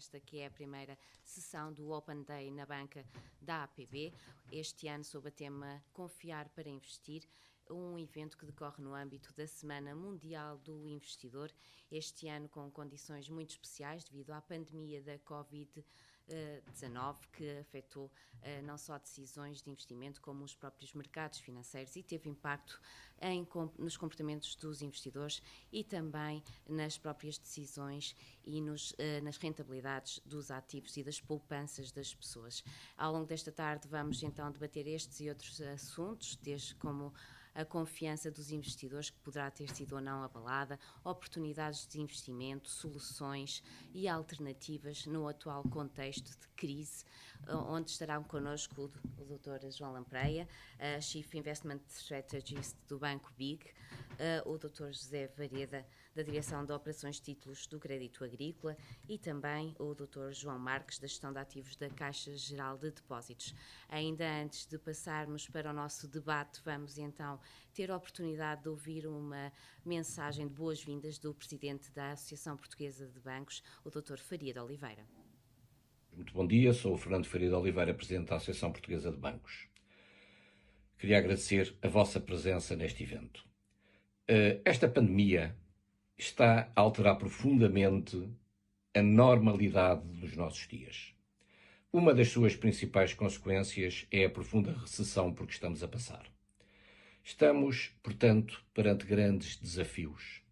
esta que é a primeira sessão do Open Day na banca da APB, este ano sob o tema Confiar para Investir, um evento que decorre no âmbito da Semana Mundial do Investidor, este ano com condições muito especiais devido à pandemia da Covid-19, que afetou não só decisões de investimento como os próprios mercados financeiros e teve impacto nos comportamentos dos investidores e também nas próprias decisões e nas rentabilidades dos ativos e das poupanças das pessoas. Ao longo desta tarde vamos então debater estes e outros assuntos, desde como a confiança dos investidores, que poderá ter sido ou não abalada, oportunidades de investimento, soluções e alternativas no atual contexto de crise, onde estarão connosco o Dr. João Lampreia, Chief Investment Strategist do Banco BIG, o Dr. José Vareda, da Direção de Operações de Títulos do Crédito Agrícola e também o Dr. João Marques, da Gestão de Ativos da Caixa Geral de Depósitos. Ainda antes de passarmos para o nosso debate, vamos então ter a oportunidade de ouvir uma mensagem de boas-vindas do Presidente da Associação Portuguesa de Bancos, o Dr. Faria de Oliveira. Muito bom dia, sou o Fernando Faria de Oliveira, Presidente da Associação Portuguesa de Bancos. Queria agradecer a vossa presença neste evento. Esta pandemia está a alterar profundamente a normalidade dos nossos dias. Uma das suas principais consequências é a profunda recessão por que estamos a passar. Estamos, portanto, perante grandes desafios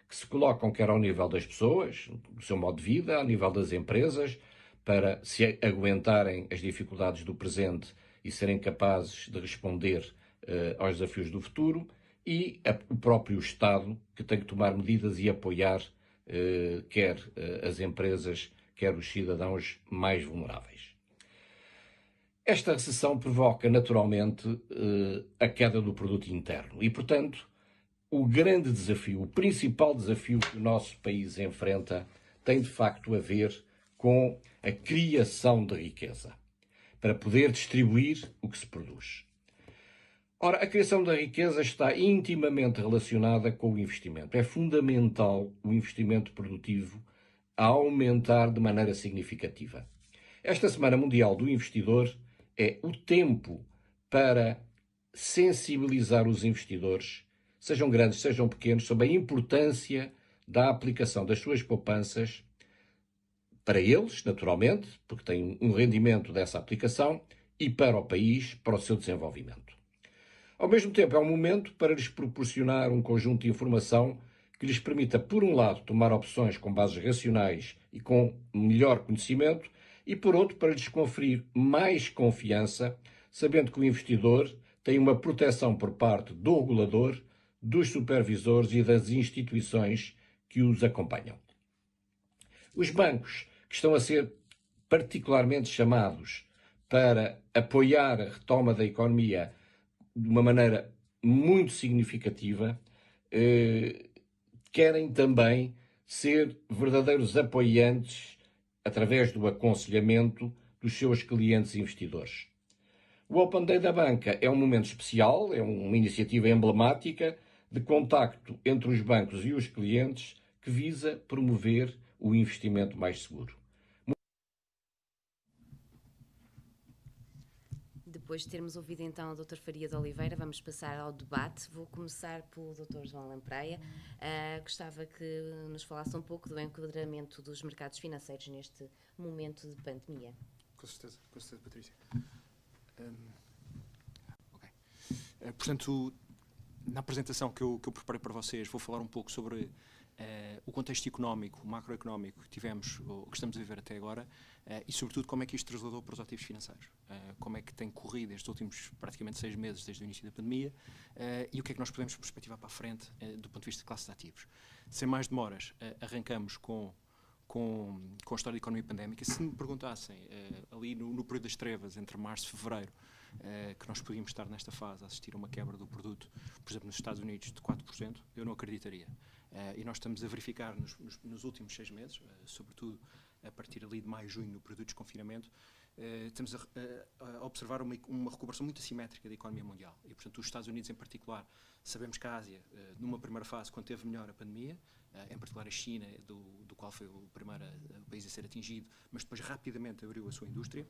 que se colocam quer ao nível das pessoas, do seu modo de vida, ao nível das empresas, para se aguentarem as dificuldades do presente e serem capazes de responder aos desafios do futuro, e o próprio Estado, que tem que tomar medidas e apoiar quer as empresas, quer os cidadãos mais vulneráveis. Esta recessão provoca naturalmente a queda do produto interno e, portanto, o grande desafio, o principal desafio que o nosso país enfrenta tem de facto a ver com a criação de riqueza, para poder distribuir o que se produz. Ora, a criação da riqueza está intimamente relacionada com o investimento. É fundamental o investimento produtivo a aumentar de maneira significativa. Esta Semana Mundial do Investidor é o tempo para sensibilizar os investidores, sejam grandes, sejam pequenos, sobre a importância da aplicação das suas poupanças para eles, naturalmente, porque têm um rendimento dessa aplicação, e para o país, para o seu desenvolvimento. Ao mesmo tempo, é um momento para lhes proporcionar um conjunto de informação que lhes permita, por um lado, tomar opções com bases racionais e com melhor conhecimento, e, por outro, para lhes conferir mais confiança, sabendo que o investidor tem uma proteção por parte do regulador, dos supervisores e das instituições que os acompanham. Os bancos, que estão a ser particularmente chamados para apoiar a retoma da economia de uma maneira muito significativa, querem também ser verdadeiros apoiantes, através do aconselhamento dos seus clientes investidores. O Open Day da Banca é um momento especial, é uma iniciativa emblemática de contacto entre os bancos e os clientes que visa promover o investimento mais seguro. Depois de termos ouvido então o Dr. Faria de Oliveira, vamos passar ao debate. Vou começar pelo Dr. João Lampreia. Gostava que nos falasse um pouco do enquadramento dos mercados financeiros neste momento de pandemia. Com certeza, Patrícia. Portanto, na apresentação que eu preparei para vocês, vou falar um pouco sobre o contexto económico, macroeconómico que tivemos, ou que estamos a viver até agora, e sobretudo como é que isto trasladou para os ativos financeiros. Como é que tem corrido estes últimos praticamente 6 meses desde o início da pandemia, e o que é que nós podemos perspectivar para a frente do ponto de vista de classes de ativos. Sem mais demoras, arrancamos com a história da economia pandémica. Se me perguntassem, ali no período das trevas, entre março e fevereiro, que nós podíamos estar nesta fase a assistir a uma quebra do produto, por exemplo, nos Estados Unidos, de 4%, eu não acreditaria. E nós estamos a verificar nos últimos 6 meses, sobretudo a partir ali de maio, junho, no período de desconfinamento, estamos a observar uma recuperação muito assimétrica da economia mundial. E, portanto, os Estados Unidos, em particular, sabemos que a Ásia, numa primeira fase, quando teve melhor a pandemia, em particular a China, do qual foi o primeiro país a ser atingido, mas depois rapidamente abriu a sua indústria,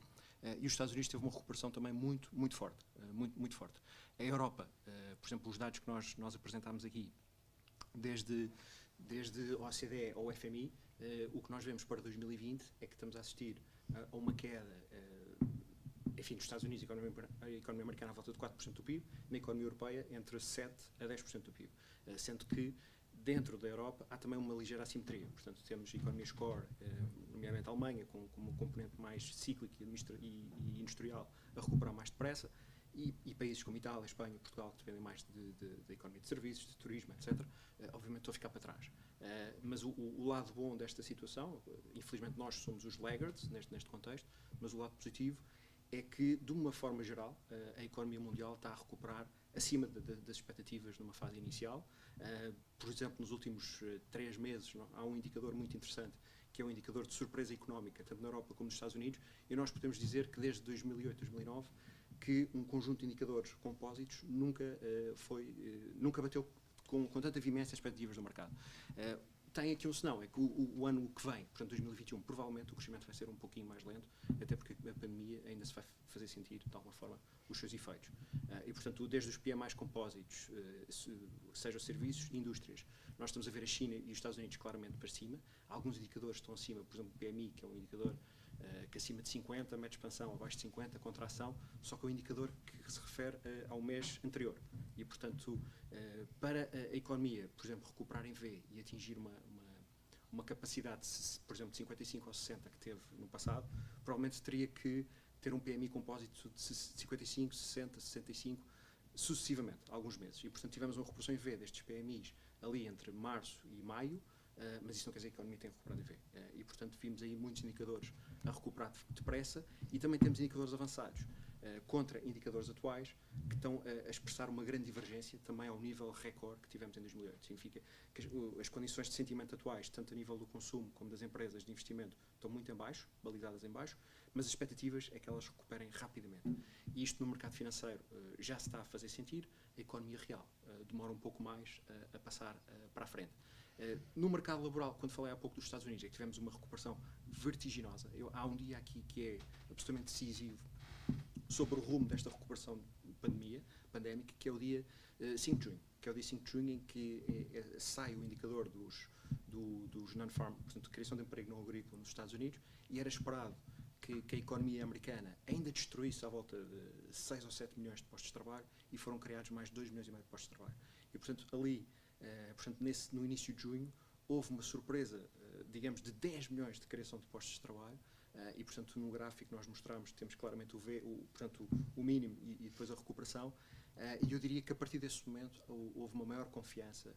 e os Estados Unidos teve uma recuperação também muito forte. Muito forte. A Europa, por exemplo, os dados que nós apresentámos aqui, desde a OCDE ao FMI, o que nós vemos para 2020 é que estamos a assistir a uma queda, enfim, nos Estados Unidos, a economia americana à volta de 4% do PIB, na economia europeia entre 7% a 10% do PIB, sendo que dentro da Europa há também uma ligeira assimetria. Portanto, temos economias core, nomeadamente a Alemanha, com uma componente mais cíclica e industrial, a recuperar mais depressa, e países como Itália, Espanha, Portugal, que dependem mais da economia de serviços, de turismo, etc., obviamente estão a ficar para trás. Mas o lado bom desta situação, infelizmente nós somos os laggards neste contexto, mas o lado positivo é que, de uma forma geral, a economia mundial está a recuperar acima das expectativas numa fase inicial. Por exemplo, nos últimos 3 meses há um indicador muito interessante, que é o indicador de surpresa económica, tanto na Europa como nos Estados Unidos, e nós podemos dizer que desde 2008, 2009, que um conjunto de indicadores compósitos nunca bateu com tanta veemência as expectativas do mercado. Tem aqui um senão, é que o ano que vem, portanto 2021, provavelmente o crescimento vai ser um pouquinho mais lento, até porque a pandemia ainda se vai fazer sentir, de alguma forma, os seus efeitos. E, portanto, desde os PMIs compósitos, sejam serviços e indústrias, nós estamos a ver a China e os Estados Unidos claramente para cima. Alguns indicadores estão acima, por exemplo, o PMI, que é um indicador que acima de 50, mede expansão, abaixo de 50, contração, só que é um indicador que se refere ao mês anterior. E, portanto, para a economia, por exemplo, recuperar em V e atingir uma capacidade, por exemplo, de 55 ou 60 que teve no passado, provavelmente teria que ter um PMI compósito de 55, 60, 65, sucessivamente, alguns meses. E, portanto, tivemos uma recuperação em V destes PMIs ali entre março e maio, mas isso não quer dizer que a economia tenha recuperado em V. E, portanto, vimos aí muitos indicadores a recuperar depressa e também temos indicadores avançados contra indicadores atuais que estão a expressar uma grande divergência também ao nível recorde que tivemos em 2008. Significa que as condições de sentimento atuais, tanto a nível do consumo como das empresas de investimento, estão muito em baixo, balizadas em baixo, mas as expectativas é que elas recuperem rapidamente. E isto no mercado financeiro já se está a fazer sentir, a economia real demora um pouco mais a passar para a frente. No mercado laboral, quando falei há pouco dos Estados Unidos, é que tivemos uma recuperação vertiginosa. Há um dia aqui que é absolutamente decisivo sobre o rumo desta recuperação pandémica, que é o dia 5 de junho, que é o dia 5 de junho em que sai o indicador dos non-farm, portanto, criação de emprego não agrícola nos Estados Unidos, e era esperado que a economia americana ainda destruísse à volta de 6 ou 7 milhões de postos de trabalho, e foram criados mais 2,5 milhões de postos de trabalho. E, portanto, ali, no início de junho, houve uma surpresa, digamos, de 10 milhões de criação de postos de trabalho, e, portanto, no gráfico nós mostramos, temos claramente o mínimo e depois a recuperação, e eu diria que a partir desse momento houve uma maior confiança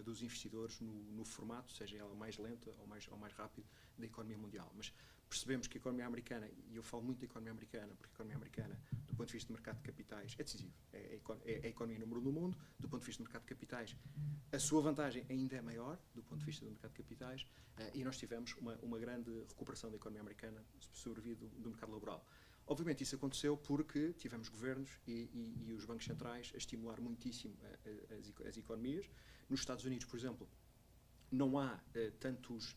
dos investidores no formato, seja ela mais lenta ou mais rápido, da economia mundial. Mas percebemos que a economia americana, e eu falo muito da economia americana, porque a economia americana, do ponto de vista do mercado de capitais, é decisivo. É a economia número 1 do mundo. Do ponto de vista do mercado de capitais, a sua vantagem ainda é maior, do ponto de vista do mercado de capitais, e nós tivemos uma grande recuperação da economia americana, sobrevindo do mercado laboral. Obviamente isso aconteceu porque tivemos governos e os bancos centrais a estimular muitíssimo as economias. Nos Estados Unidos, por exemplo, não há tantos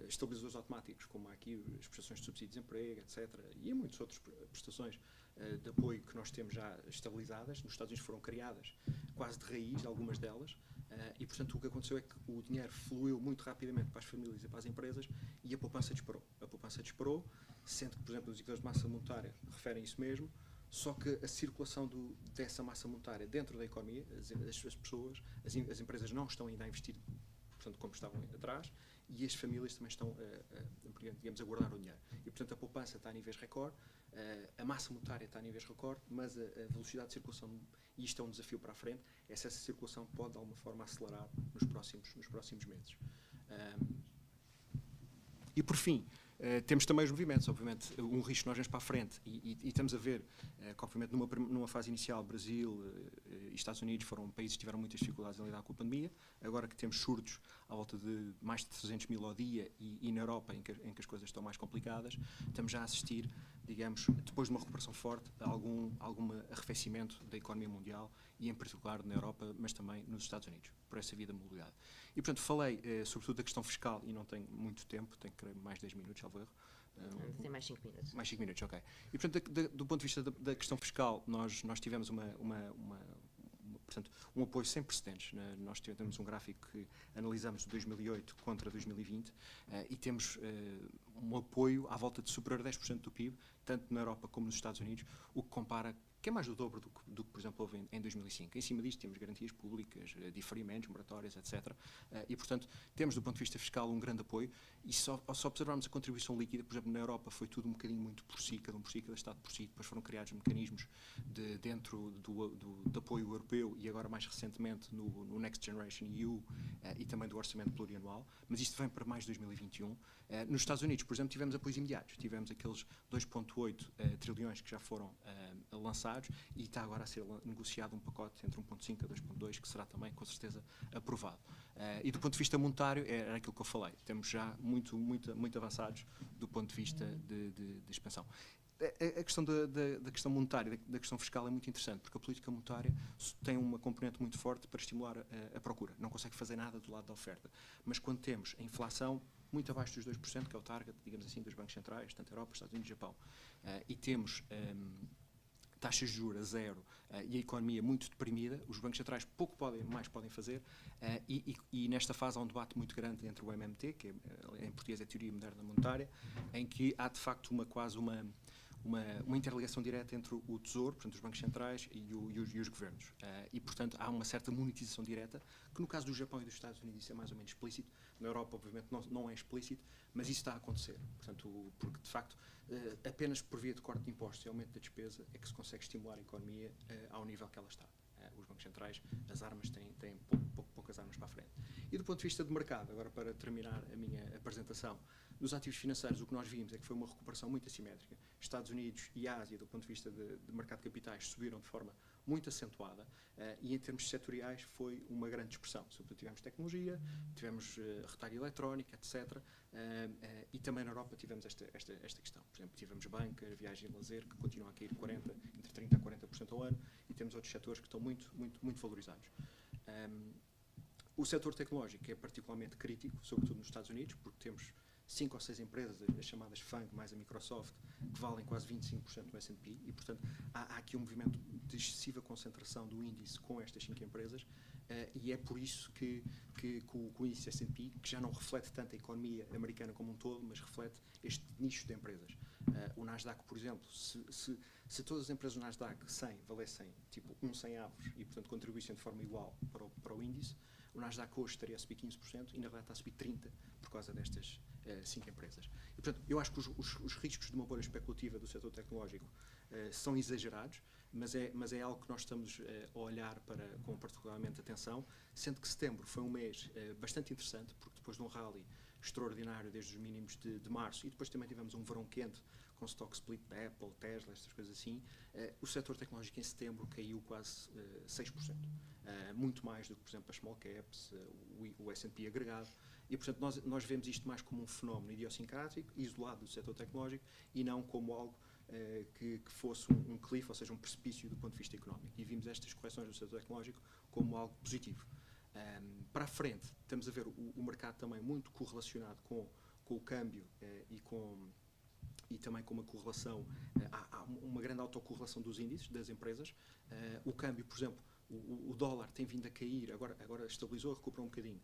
estabilizadores automáticos como há aqui as prestações de subsídio de desemprego, etc. E há muitas outras prestações de apoio que nós temos já estabilizadas. Nos Estados Unidos foram criadas quase de raiz, algumas delas, e, portanto, o que aconteceu é que o dinheiro fluiu muito rapidamente para as famílias e para as empresas e a poupança disparou. A poupança disparou, sendo que, por exemplo, os indicadores de massa monetária referem isso mesmo, só que a circulação dessa massa monetária dentro da economia, as pessoas, as empresas não estão ainda a investir, portanto, como estavam atrás, e as famílias também estão, digamos, a guardar o dinheiro. E, portanto, a poupança está a níveis recorde, a massa monetária está a níveis recorde, mas a velocidade de circulação, e isto é um desafio para a frente, essa circulação pode, de alguma forma, acelerar nos próximos meses. E, por fim, temos também os movimentos, obviamente, um risco que nós vemos para a frente e estamos a ver que, obviamente, numa fase inicial, Brasil e Estados Unidos foram países que tiveram muitas dificuldades em lidar com a pandemia. Agora que temos surtos à volta de mais de 300 mil ao dia e na Europa, em que as coisas estão mais complicadas, estamos já a assistir digamos, depois de uma recuperação forte, algum arrefecimento da economia mundial e, em particular, na Europa, mas também nos Estados Unidos, por essa via da mobilidade. E, portanto, falei, sobretudo, da questão fiscal, e não tenho muito tempo, tenho, creio, mais 10 minutos, salvo erro. Tem mais 5 minutos. Mais 5 minutos, ok. E, portanto, do ponto de vista da questão fiscal, nós tivemos portanto, um apoio sem precedentes. Nós temos um gráfico que analisamos de 2008 contra 2020 e temos um apoio à volta de superior a 10% do PIB, tanto na Europa como nos Estados Unidos, o que compara, que é mais do dobro do que, por exemplo, houve em 2005. Em cima disto temos garantias públicas, diferimentos, moratórias, etc. E, portanto, temos do ponto de vista fiscal um grande apoio e só observarmos a contribuição líquida, por exemplo, na Europa foi tudo um bocadinho muito por si, cada um por si, cada Estado por si, depois foram criados mecanismos dentro do apoio europeu e agora mais recentemente no Next Generation EU e também do orçamento plurianual, mas isto vem para mais de 2021. Nos Estados Unidos, por exemplo, tivemos apoios imediatos, tivemos aqueles 2,8 trilhões que já foram lançados e está agora a ser negociado um pacote entre 1,5 a 2,2 que será também, com certeza, aprovado. E do ponto de vista monetário, era aquilo que eu falei, temos já muito avançados do ponto de vista de expansão. A questão da questão monetária, da questão fiscal é muito interessante, porque a política monetária tem uma componente muito forte para estimular a procura. Não consegue fazer nada do lado da oferta. Mas quando temos a inflação muito abaixo dos 2%, que é o target, digamos assim, dos bancos centrais, tanto Europa, Estados Unidos e Japão, e temos taxas de juros a zero e a economia muito deprimida, os bancos centrais pouco mais podem fazer e nesta fase há um debate muito grande entre o MMT, que em português é Teoria Moderna Monetária, em que há de facto quase uma interligação direta entre o Tesouro, portanto os bancos centrais e os governos. E, portanto, há uma certa monetização direta, que no caso do Japão e dos Estados Unidos isso é mais ou menos explícito. Na Europa, obviamente, não é explícito, mas isso está a acontecer. Portanto, porque, de facto, apenas por via de corte de impostos e aumento da despesa é que se consegue estimular a economia ao nível que ela está. Os bancos centrais, as armas têm poucas armas para a frente. E do ponto de vista de mercado, agora para terminar a minha apresentação, nos ativos financeiros o que nós vimos é que foi uma recuperação muito assimétrica. Estados Unidos e Ásia, do ponto de vista de mercado de capitais, subiram de forma muito acentuada e em termos setoriais foi uma grande expressão. Sobretudo tivemos tecnologia, tivemos retalho eletrónico, etc. E também na Europa tivemos esta questão. Por exemplo, tivemos banca, viagem e lazer, que continuam a cair entre 30% a 40% ao ano, e temos outros setores que estão muito valorizados. O setor tecnológico é particularmente crítico, sobretudo nos Estados Unidos, porque temos 5 ou 6 empresas, as chamadas FANG, mais a Microsoft, que valem quase 25% do S&P, e, portanto, há aqui um movimento de excessiva concentração do índice com estas 5 empresas, e é por isso que o índice S&P, que já não reflete tanto a economia americana como um todo, mas reflete este nicho de empresas. O Nasdaq, por exemplo, se todas as empresas do Nasdaq 100 valessem tipo 100 avos e, portanto, contribuíssem de forma igual para o índice, o Nasdaq hoje estaria a subir 15% e, na verdade, está a subir 30% por causa destas 5 empresas. E, portanto, eu acho que os riscos de uma bolha especulativa do setor tecnológico são exagerados, mas é algo que nós estamos a olhar com particularmente atenção, sendo que setembro foi um mês bastante interessante, porque depois de um rally extraordinário desde os mínimos de março, e depois também tivemos um verão quente com stock split da Apple, Tesla, estas coisas assim, o setor tecnológico em setembro caiu quase 6%. Muito mais do que, por exemplo, as small caps, o S&P agregado. E, portanto, nós vemos isto mais como um fenómeno idiosincrático, isolado do setor tecnológico, e não como algo que fosse um cliff, ou seja, um precipício do ponto de vista económico. E vimos estas correções do setor tecnológico como algo positivo. Para a frente, estamos a ver o mercado também muito correlacionado com o câmbio e também com uma correlação, há uma grande autocorrelação dos índices das empresas. O câmbio, por exemplo, o dólar tem vindo a cair, agora estabilizou, recuperou um bocadinho,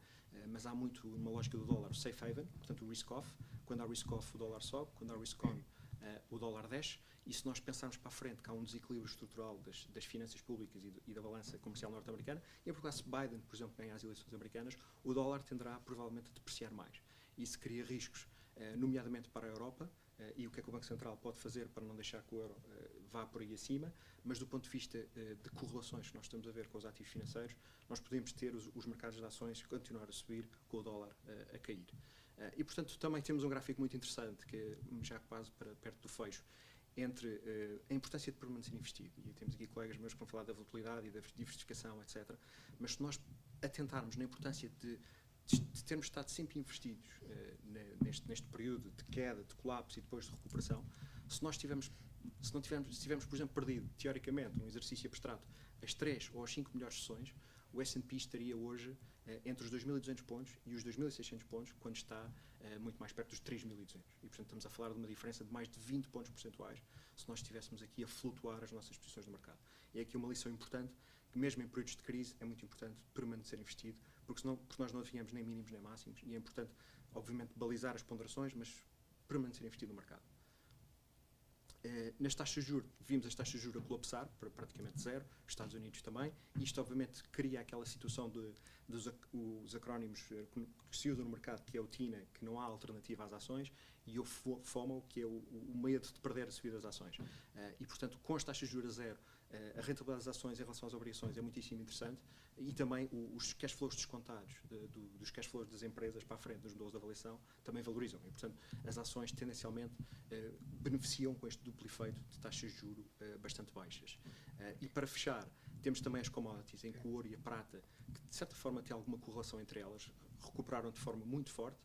mas há muito uma lógica do dólar, o safe haven, portanto o risk off. Quando há risk off o dólar sobe, quando há risk on o dólar desce, e se nós pensarmos para a frente que há um desequilíbrio estrutural das finanças públicas e da balança comercial norte-americana, e é porque se Biden, por exemplo, ganha as eleições americanas, o dólar tenderá provavelmente a depreciar mais. Isso cria riscos, nomeadamente para a Europa, e o que é que o Banco Central pode fazer para não deixar que o euro vá por aí acima, mas do ponto de vista de correlações que nós estamos a ver com os ativos financeiros, nós podemos ter os mercados de ações continuar a subir com o dólar a cair. E, portanto, também temos um gráfico muito interessante, que é já quase para perto do fecho, entre a importância de permanecer investido. E temos aqui colegas meus que vão falar da volatilidade e da diversificação, etc. Mas se nós atentarmos na importância de termos estado sempre investidos neste período de queda, de colapso e depois de recuperação, Se tivermos, por exemplo, perdido, teoricamente, um exercício abstrato, as 3 ou as 5 melhores sessões, o S&P estaria hoje entre os 2.200 pontos e os 2.600 pontos, quando está muito mais perto dos 3.200. E, portanto, estamos a falar de uma diferença de mais de 20 pontos percentuais se nós estivéssemos aqui a flutuar as nossas posições no mercado. E é aqui uma lição importante, que mesmo em períodos de crise é muito importante permanecer investido, porque nós não adivinhamos nem mínimos nem máximos, e é importante, obviamente, balizar as ponderações, mas permanecer investido no mercado. Nas taxas de juros, vimos as taxas de juros a colapsar para praticamente zero, Estados Unidos também, e isto obviamente cria aquela situação dos acrónimos que se usam no mercado, que é o TINA, que não há alternativa às ações, e o FOMO, que é o medo de perder a subida das ações. E, portanto, com as taxas de juros a zero, a rentabilidade das ações em relação às obrigações é muitíssimo interessante, e também os cash flows descontados dos cash flows das empresas para a frente dos modelos de avaliação também valorizam. E, portanto, as ações tendencialmente beneficiam com este duplo efeito de taxas de juros bastante baixas. E para fechar, temos também as commodities, em que o ouro e a prata, que de certa forma têm alguma correlação entre elas, recuperaram de forma muito forte,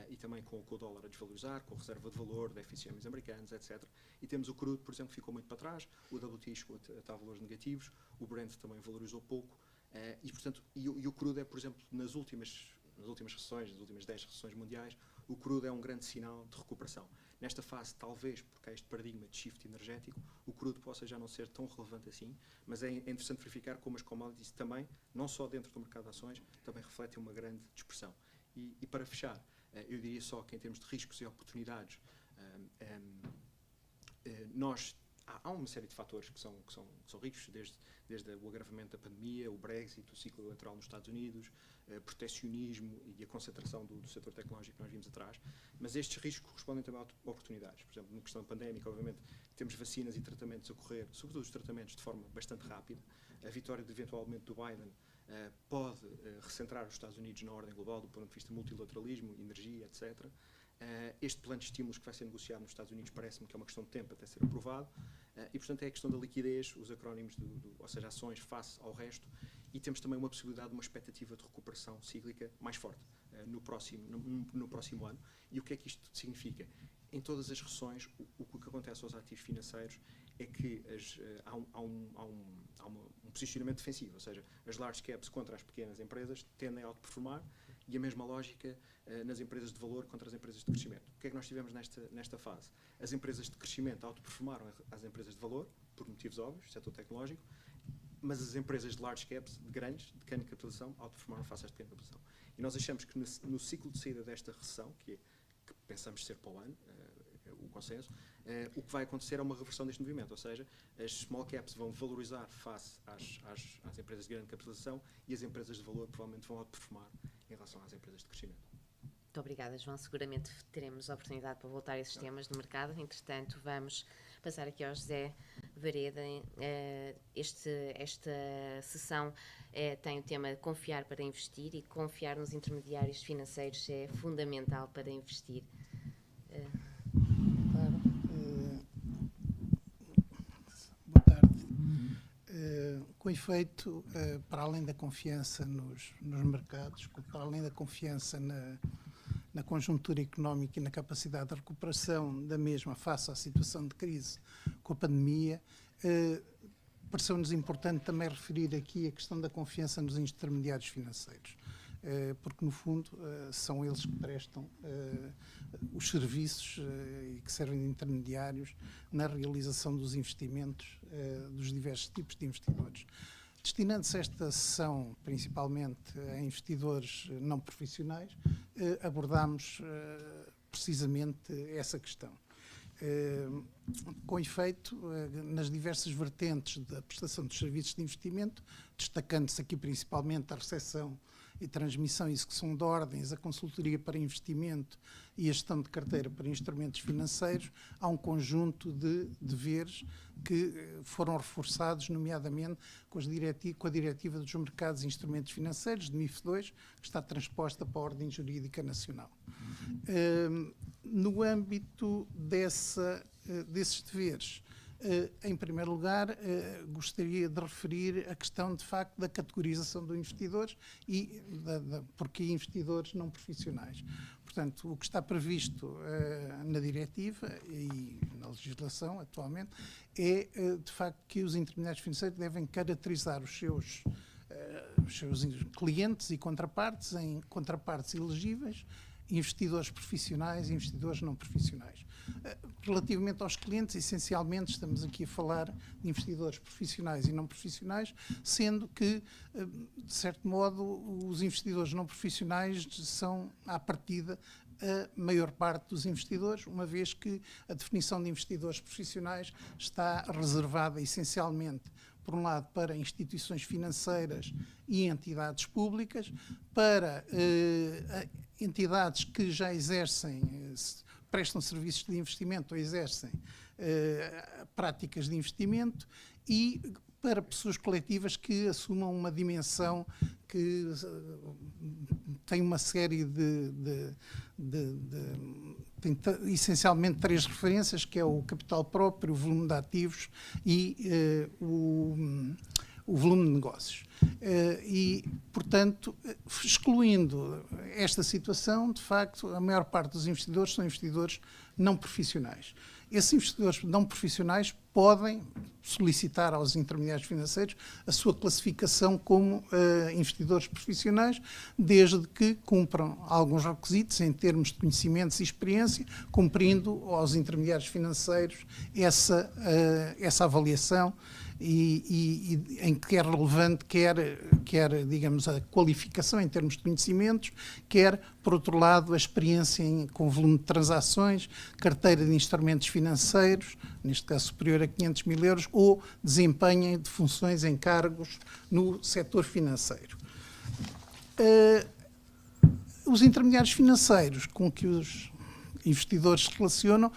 e também com o dólar a desvalorizar, com a reserva de valor, da FCMs americanos, etc. E temos o crudo, por exemplo, que ficou muito para trás, o WTI chegou a estar a valores negativos, o Brent também valorizou pouco, e, portanto, o crudo é, por exemplo, nas últimas recessões, nas últimas 10 recessões mundiais, o crudo é um grande sinal de recuperação. Nesta fase, talvez, porque há este paradigma de shift energético, o crudo possa já não ser tão relevante assim, mas é interessante verificar como as commodities também, não só dentro do mercado de ações, também refletem uma grande dispersão. E para fechar, eu diria só que em termos de riscos e oportunidades, há uma série de fatores que são ricos, desde o agravamento da pandemia, o Brexit, o ciclo eleitoral nos Estados Unidos, proteccionismo e a concentração do setor tecnológico que nós vimos atrás, mas estes riscos correspondem também a oportunidades. Por exemplo, na questão pandémica, obviamente, temos vacinas e tratamentos a correr, sobretudo os tratamentos, de forma bastante rápida. A vitória, eventualmente, do Biden pode recentrar os Estados Unidos na ordem global do ponto de vista de multilateralismo, energia, etc. Este plano de estímulos que vai ser negociado nos Estados Unidos parece-me que é uma questão de tempo até ser aprovado, e, portanto, é a questão da liquidez, os acrónimos, ou seja, ações face ao resto, e temos também uma possibilidade de uma expectativa de recuperação cíclica mais forte no próximo ano. E o que é que isto significa? Em todas as recessões, o que acontece aos ativos financeiros é que há um posicionamento defensivo, ou seja, as large caps contra as pequenas empresas tendem a outperformar, e a mesma lógica nas empresas de valor contra as empresas de crescimento. O que é que nós tivemos nesta fase? As empresas de crescimento outperformaram as empresas de valor, por motivos óbvios, setor tecnológico, mas as empresas de large caps, de grandes, de pequena capitalização, outperformaram face às de pequena capitalização. E nós achamos que no ciclo de saída desta recessão, que pensamos ser para o ano, o consenso, o que vai acontecer é uma reversão deste movimento, ou seja, as small caps vão valorizar face às empresas de grande capitalização, e as empresas de valor provavelmente vão outperformar em relação às empresas de crescimento. Muito obrigada, João. Seguramente teremos a oportunidade para voltar a esses temas no mercado. Entretanto, vamos passar aqui ao José Vareda. Esta sessão tem o tema confiar para investir, e confiar nos intermediários financeiros é fundamental para investir. Claro. Boa tarde. Com efeito, para além da confiança nos mercados, para além da confiança na conjuntura económica e na capacidade de recuperação da mesma face à situação de crise com a pandemia, pareceu-nos importante também referir aqui a questão da confiança nos intermediários financeiros, porque no fundo são eles que prestam os serviços e que servem de intermediários na realização dos investimentos dos diversos tipos de investidores. Destinando-se esta sessão principalmente a investidores não profissionais, abordámos precisamente essa questão. Com efeito, nas diversas vertentes da prestação dos serviços de investimento, destacando-se aqui principalmente a recepção e transmissão e execução de ordens, a consultoria para investimento e a gestão de carteira para instrumentos financeiros, há um conjunto de deveres que foram reforçados, nomeadamente com a Diretiva dos Mercados e Instrumentos Financeiros, de MIF II, que está transposta para a Ordem Jurídica Nacional. No âmbito desses deveres, Em primeiro lugar, gostaria de referir a questão, de facto, da categorização dos investidores e porque investidores não profissionais. Portanto, o que está previsto na diretiva e na legislação atualmente é, de facto, que os intermediários financeiros devem caracterizar os seus clientes e contrapartes em contrapartes elegíveis, investidores profissionais e investidores não profissionais. Relativamente aos clientes, essencialmente estamos aqui a falar de investidores profissionais e não profissionais, sendo que, de certo modo, os investidores não profissionais são, à partida, a maior parte dos investidores, uma vez que a definição de investidores profissionais está reservada essencialmente, por um lado, para instituições financeiras e entidades públicas, para entidades que já exercem, prestam serviços de investimento ou exercem práticas de investimento, e para pessoas coletivas que assumam uma dimensão que tem uma série tem essencialmente 3 referências, que é o capital próprio, o volume de ativos e o volume de negócios. E, portanto, excluindo esta situação, de facto, a maior parte dos investidores são investidores não profissionais. Esses investidores não profissionais podem solicitar aos intermediários financeiros a sua classificação como investidores profissionais, desde que cumpram alguns requisitos em termos de conhecimentos e experiência, cumprindo aos intermediários financeiros essa avaliação e em que é relevante quer, digamos, a qualificação em termos de conhecimentos, quer, por outro lado, a experiência com volume de transações, carteira de instrumentos financeiros, neste caso superior a 500 mil euros, ou desempenho de funções em cargos no setor financeiro. Os intermediários financeiros com que os investidores se relacionam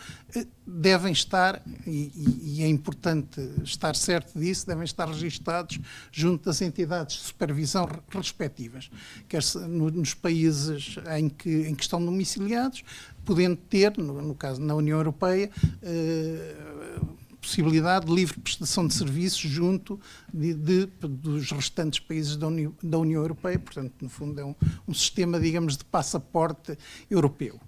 devem estar, e é importante estar certo disso, devem estar registados junto das entidades de supervisão respectivas, quer nos países em que estão domiciliados, podendo ter, no caso na União Europeia, possibilidade de livre prestação de serviços junto dos restantes países da União Europeia. Portanto, no fundo, é um sistema, digamos, de passaporte europeu.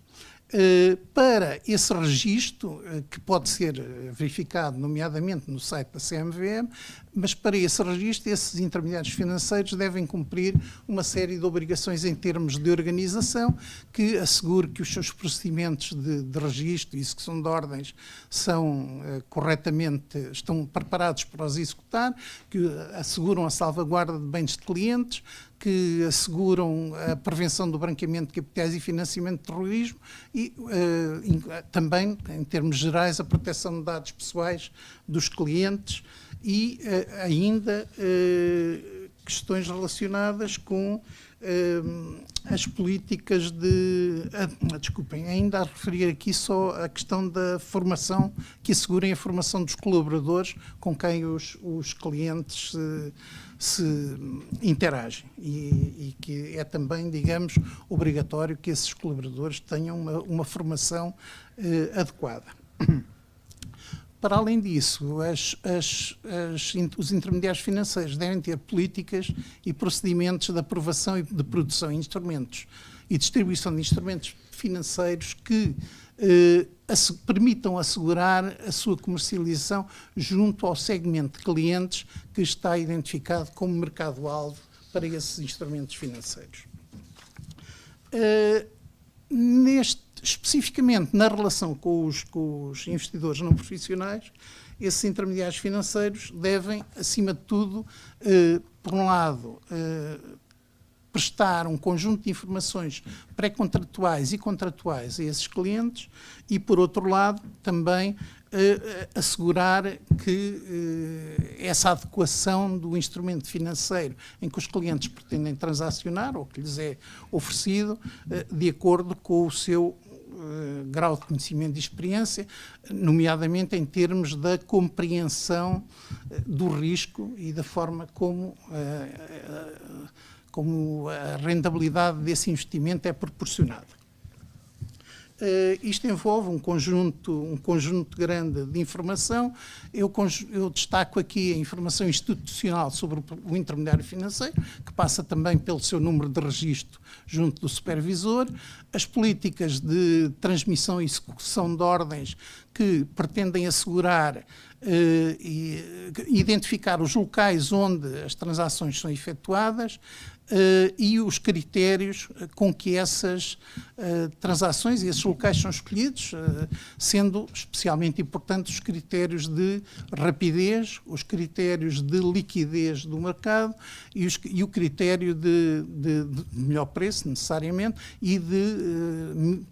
Para esse registro, que pode ser verificado nomeadamente no site da CMVM, mas para esse registro, esses intermediários financeiros devem cumprir uma série de obrigações em termos de organização, que assegure que os seus procedimentos de registro, isso que são de ordens, são corretamente, estão preparados para os executar, que asseguram a salvaguarda de bens de clientes, que asseguram a prevenção do branqueamento de capitais e financiamento de terrorismo e também, em termos gerais, a proteção de dados pessoais dos clientes e ainda questões relacionadas com as políticas desculpem, ainda a referir aqui só a questão da formação, que assegurem a formação dos colaboradores com quem os clientes se interagem e que é também, digamos, obrigatório que esses colaboradores tenham uma formação adequada. Para além disso, os intermediários financeiros devem ter políticas e procedimentos de aprovação e de produção de instrumentos e distribuição de instrumentos financeiros que permitam assegurar a sua comercialização junto ao segmento de clientes que está identificado como mercado-alvo para esses instrumentos financeiros. Especificamente na relação com os investidores não profissionais, esses intermediários financeiros devem, acima de tudo, por um lado, prestar um conjunto de informações pré-contratuais e contratuais a esses clientes e, por outro lado, também assegurar que essa adequação do instrumento financeiro em que os clientes pretendem transacionar ou que lhes é oferecido, de acordo com o seu grau de conhecimento e experiência, nomeadamente em termos da compreensão do risco e da forma como a rentabilidade desse investimento é proporcionada. Isto envolve um conjunto grande de informação. Eu destaco aqui a informação institucional sobre o intermediário financeiro, que passa também pelo seu número de registro junto do supervisor, as políticas de transmissão e execução de ordens que pretendem assegurar e identificar os locais onde as transações são efetuadas, e os critérios com que essas transações e esses locais são escolhidos, sendo especialmente importantes os critérios de rapidez, os critérios de liquidez do mercado e o critério de melhor preço, necessariamente, e de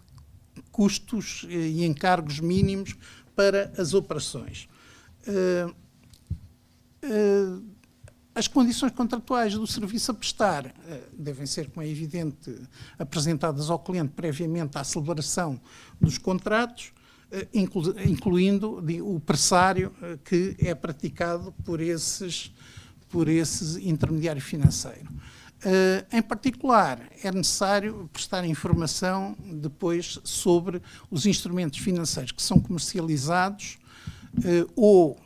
custos e encargos mínimos para as operações. As condições contratuais do serviço a prestar devem ser, como é evidente, apresentadas ao cliente previamente à celebração dos contratos, incluindo o pressário que é praticado por esse intermediário financeiro. Em particular, é necessário prestar informação depois sobre os instrumentos financeiros que são comercializados ou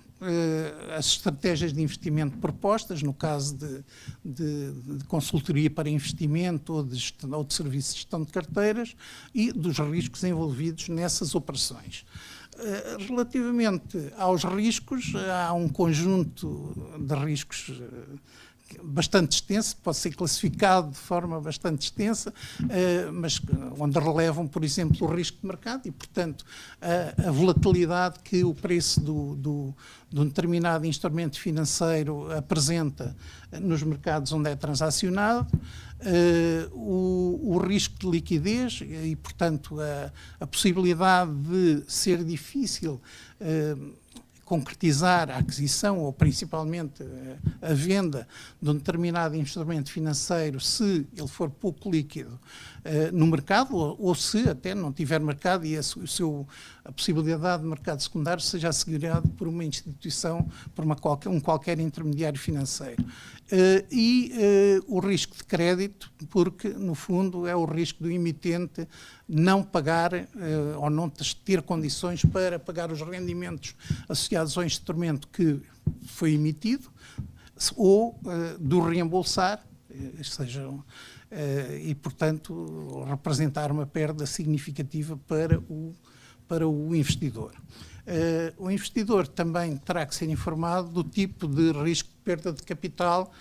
as estratégias de investimento propostas, no caso de consultoria para investimento ou de serviços de gestão de carteiras, e dos riscos envolvidos nessas operações. Relativamente aos riscos, há um conjunto de riscos bastante extenso, pode ser classificado de forma bastante extensa, mas onde relevam, por exemplo, o risco de mercado e, portanto, a volatilidade que o preço de um determinado instrumento financeiro apresenta nos mercados onde é transacionado, o risco de liquidez e, portanto, a possibilidade de ser difícil concretizar a aquisição ou principalmente a venda de um determinado instrumento financeiro se ele for pouco líquido no mercado ou se até não tiver mercado e a possibilidade de mercado secundário seja assegurado por uma instituição, por qualquer intermediário financeiro. O risco de crédito, porque no fundo é o risco do emitente não pagar ou não ter condições para pagar os rendimentos associados ao instrumento que foi emitido ou do reembolsar, e portanto representar uma perda significativa para o investidor. O investidor também terá que ser informado do tipo de risco de perda de capital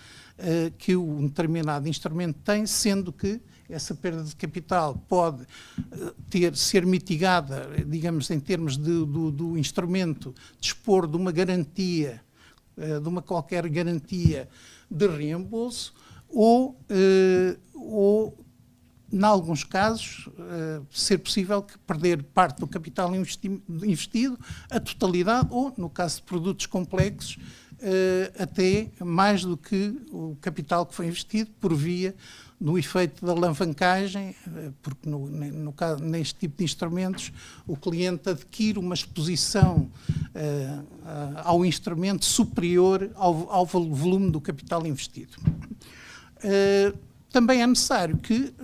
que um determinado instrumento tem, sendo que essa perda de capital pode ser mitigada, digamos, em termos do instrumento dispor de uma garantia, de uma qualquer garantia de reembolso, ou em alguns casos, ser possível que perder parte do capital investido, a totalidade, ou, no caso de produtos complexos, até mais do que o capital que foi investido, por via do efeito da alavancagem, porque neste tipo de instrumentos o cliente adquire uma exposição ao instrumento superior ao volume do capital investido. Também é necessário que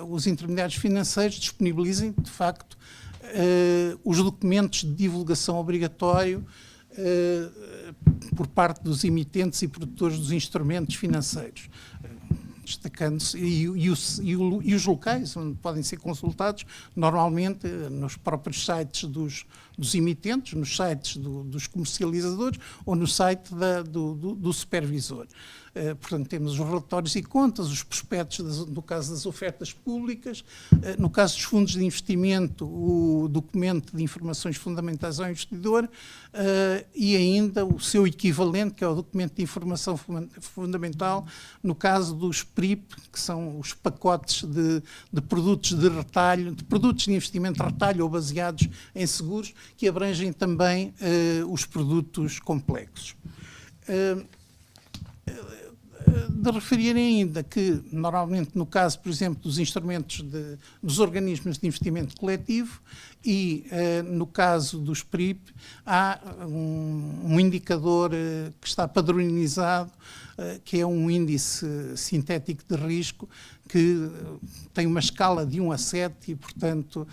os intermediários financeiros disponibilizem, de facto, os documentos de divulgação obrigatório por parte dos emitentes e produtores dos instrumentos financeiros, destacando-se, e os locais onde podem ser consultados, normalmente nos próprios sites dos emitentes, nos sites dos comercializadores ou no site do supervisor. Portanto, temos os relatórios e contas, os prospectos, no caso das ofertas públicas, no caso dos fundos de investimento, o documento de informações fundamentais ao investidor e ainda o seu equivalente, que é o documento de informação fundamental, no caso dos PRIP, que são os pacotes de produtos de retalho, de produtos de investimento de retalho ou baseados em seguros, que abrangem também os produtos complexos. De referir ainda que, normalmente, no caso, por exemplo, dos instrumentos dos organismos de investimento coletivo e no caso dos PRIP, há um indicador que está padronizado que é um índice sintético de risco que tem uma escala de 1 a 7 e, portanto,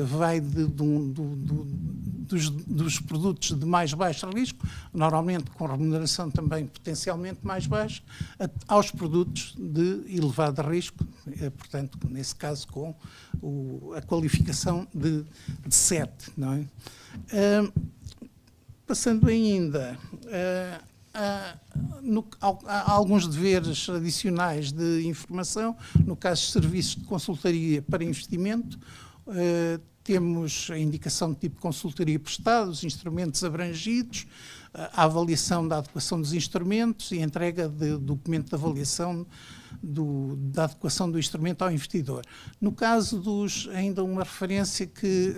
vai dos produtos de mais baixo risco, normalmente com remuneração também potencialmente mais baixa, aos produtos de elevado risco, portanto, nesse caso com a qualificação de 7, não é? Passando ainda há alguns deveres adicionais de informação, no caso de serviços de consultaria para investimento, temos a indicação de tipo de consultaria prestado, os instrumentos abrangidos, a avaliação da adequação dos instrumentos e a entrega de documento de avaliação da adequação do instrumento ao investidor. No caso ainda uma referência que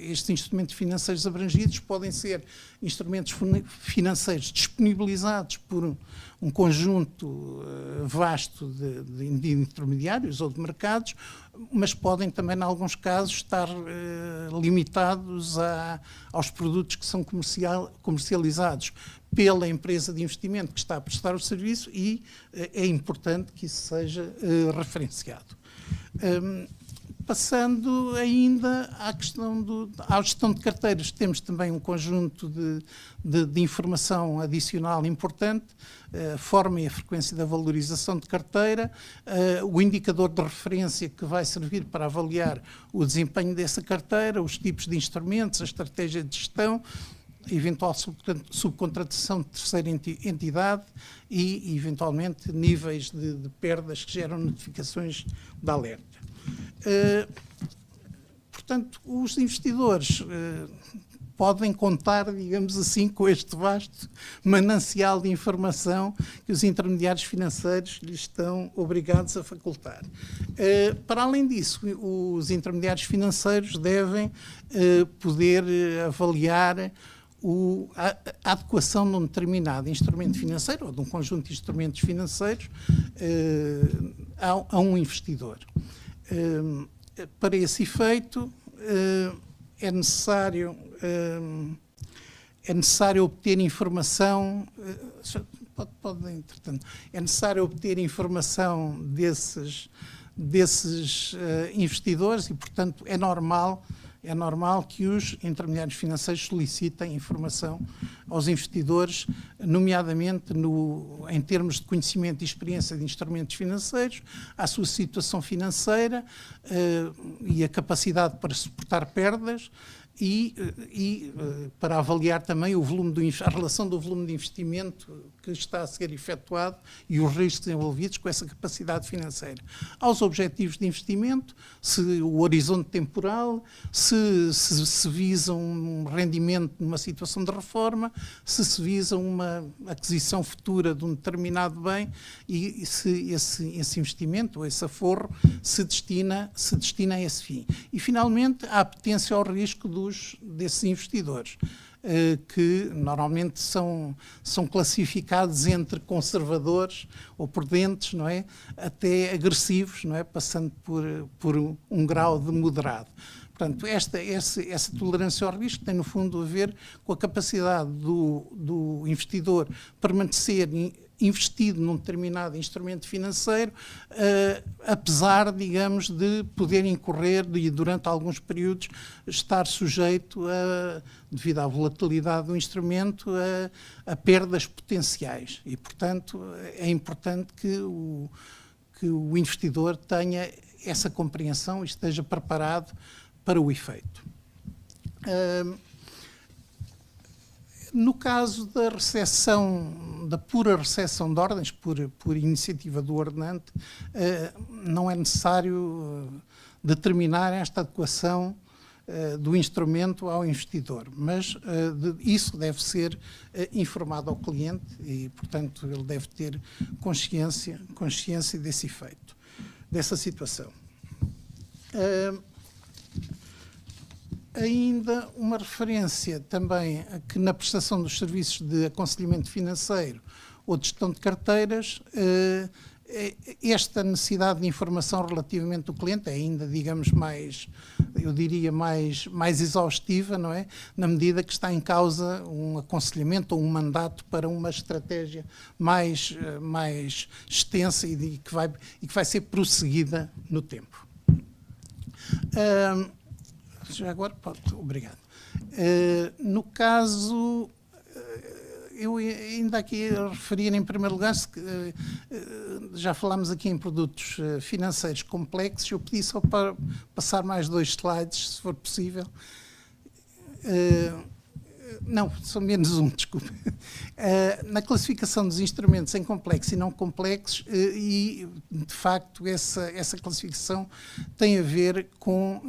estes instrumentos financeiros abrangidos podem ser instrumentos financeiros disponibilizados por um conjunto vasto de intermediários ou de mercados, mas podem também, em alguns casos, estar limitados aos produtos que são comercializados pela empresa de investimento que está a prestar o serviço, e é importante que isso seja referenciado. Passando ainda à gestão de carteiras, temos também um conjunto de informação adicional importante, a forma e a frequência da valorização de carteira, o indicador de referência que vai servir para avaliar o desempenho dessa carteira, os tipos de instrumentos, a estratégia de gestão, eventual subcontratação de terceira entidade e, eventualmente, níveis de perdas que geram notificações de alerta. Portanto, os investidores podem contar, digamos assim, com este vasto manancial de informação que os intermediários financeiros lhes estão obrigados a facultar. Para além disso, os intermediários financeiros devem poder avaliar a adequação de um determinado instrumento financeiro ou de um conjunto de instrumentos financeiros a um investidor. Para esse efeito, é necessário obter informação, entretanto, é necessário obter informação desses investidores e, portanto, é normal que os intermediários financeiros solicitem informação aos investidores, nomeadamente em termos de conhecimento e experiência de instrumentos financeiros, a sua situação financeira e a capacidade para suportar perdas e para avaliar também a relação do volume de investimento que está a ser efetuado e os riscos envolvidos com essa capacidade financeira. Aos objetivos de investimento, o horizonte temporal, se visa um rendimento numa situação de reforma, se visa uma aquisição futura de um determinado bem e se esse investimento ou esse aforro se destina a esse fim. E, finalmente, a apetência ao risco desses investidores, que normalmente são classificados entre conservadores ou prudentes, não é, até agressivos, não é, passando por um grau de moderado. Portanto, essa tolerância ao risco tem, no fundo, a ver com a capacidade do investidor permanecer investido num determinado instrumento financeiro, apesar, digamos, de poder incorrer e, durante alguns períodos, estar sujeito, devido à volatilidade do instrumento, a perdas potenciais. E, portanto, é importante que o investidor tenha essa compreensão e esteja preparado para o efeito. No caso da pura recepção de ordens, por iniciativa do ordenante, não é necessário determinar esta adequação do instrumento ao investidor, mas isso deve ser informado ao cliente e, portanto, ele deve ter consciência desse efeito, dessa situação. Ainda uma referência também a que na prestação dos serviços de aconselhamento financeiro ou de gestão de carteiras esta necessidade de informação relativamente do cliente é ainda, digamos, mais, eu diria, mais exaustiva, não é? Na medida que está em causa um aconselhamento ou um mandato para uma estratégia mais extensa e que vai ser prosseguida no tempo. Já agora, obrigado. No caso, eu ainda aqui referir em primeiro lugar, já falámos aqui em produtos financeiros complexos, eu pedi só para passar mais 2 slides, se for possível. Não, são menos um, desculpe. Na classificação dos instrumentos em complexos e não complexos, e de facto essa classificação tem a ver com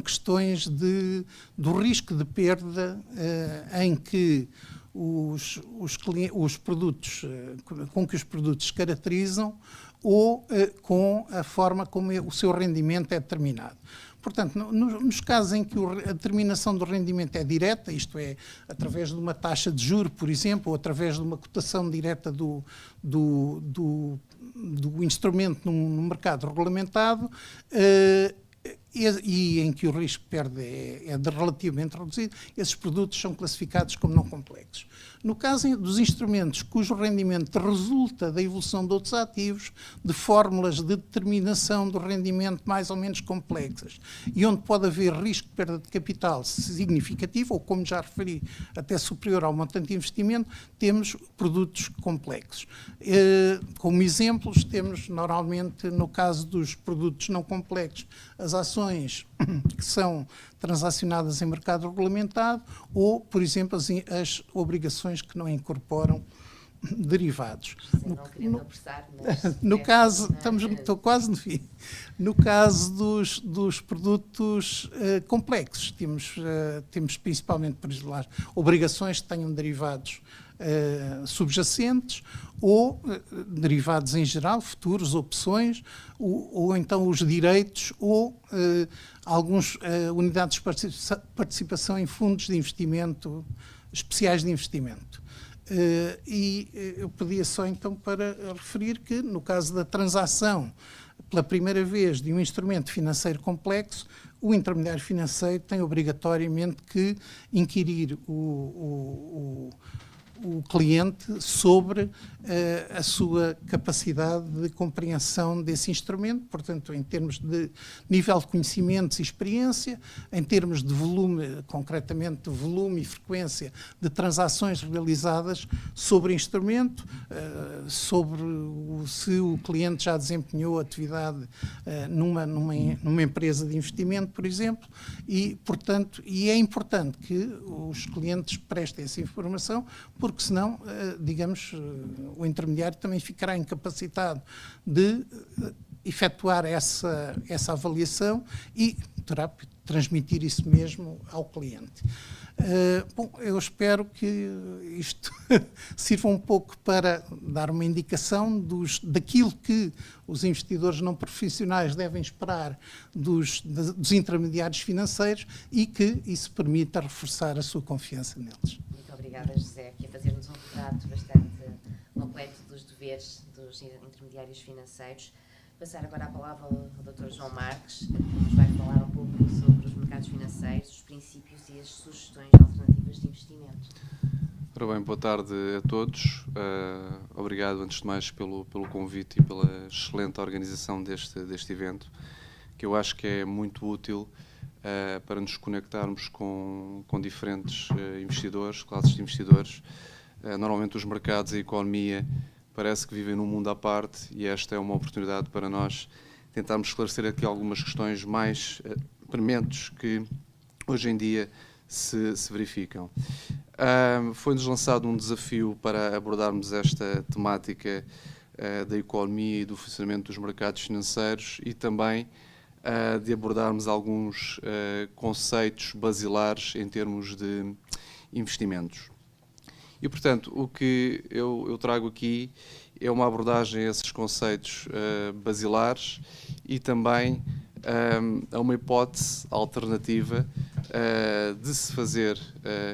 questões do risco de perda em que os produtos, com que os produtos se caracterizam ou com a forma como o seu rendimento é determinado. Portanto, nos casos em que a determinação do rendimento é direta, isto é, através de uma taxa de juros, por exemplo, ou através de uma cotação direta do instrumento no mercado regulamentado, e em que o risco de perda é relativamente reduzido, esses produtos são classificados como não complexos. No caso dos instrumentos cujo rendimento resulta da evolução de outros ativos, de fórmulas de determinação do rendimento mais ou menos complexas, e onde pode haver risco de perda de capital significativo, ou como já referi, até superior ao montante de investimento, temos produtos complexos. Como exemplos, temos normalmente, no caso dos produtos não complexos, as ações que são transacionadas em mercado regulamentado ou, por exemplo, as obrigações que não incorporam derivados. No caso, estou quase no fim. No caso dos produtos complexos, temos principalmente, por exemplo, obrigações que tenham derivados subjacentes ou derivados em geral, futuros, opções, ou então os direitos ou algumas unidades de participação em fundos de investimento, especiais de investimento. E eu pedia só então para referir que, no caso da transação pela primeira vez de um instrumento financeiro complexo, o intermediário financeiro tem obrigatoriamente que inquirir o cliente sobre a sua capacidade de compreensão desse instrumento, portanto, em termos de nível de conhecimentos e experiência, em termos de volume, concretamente de volume e frequência de transações realizadas sobre o instrumento, sobre se o cliente já desempenhou atividade numa empresa de investimento, por exemplo, e, portanto, é importante que os clientes prestem essa informação, porque senão, digamos, o intermediário também ficará incapacitado de efetuar essa avaliação e terá que transmitir isso mesmo ao cliente. Bom, eu espero que isto sirva um pouco para dar uma indicação daquilo que os investidores não profissionais devem esperar dos intermediários financeiros e que isso permita reforçar a sua confiança neles. Muito obrigada, José, aqui a fazer-nos um retrato bastante completo dos deveres dos intermediários financeiros. Passar agora a palavra ao Dr. João Marques, que nos vai falar um pouco sobre os mercados financeiros, os princípios e as sugestões alternativas de investimento. Ora bem, boa tarde a todos. Obrigado, antes de mais, pelo convite e pela excelente organização deste evento, que eu acho que é muito útil para nos conectarmos com diferentes investidores, classes de investidores. Normalmente os mercados e a economia parece que vivem num mundo à parte e esta é uma oportunidade para nós tentarmos esclarecer aqui algumas questões mais prementes que hoje em dia se verificam. Foi-nos lançado um desafio para abordarmos esta temática da economia e do funcionamento dos mercados financeiros e também de abordarmos alguns conceitos basilares em termos de investimentos. E, portanto, o que eu trago aqui é uma abordagem a esses conceitos basilares e também a uma hipótese alternativa de se fazer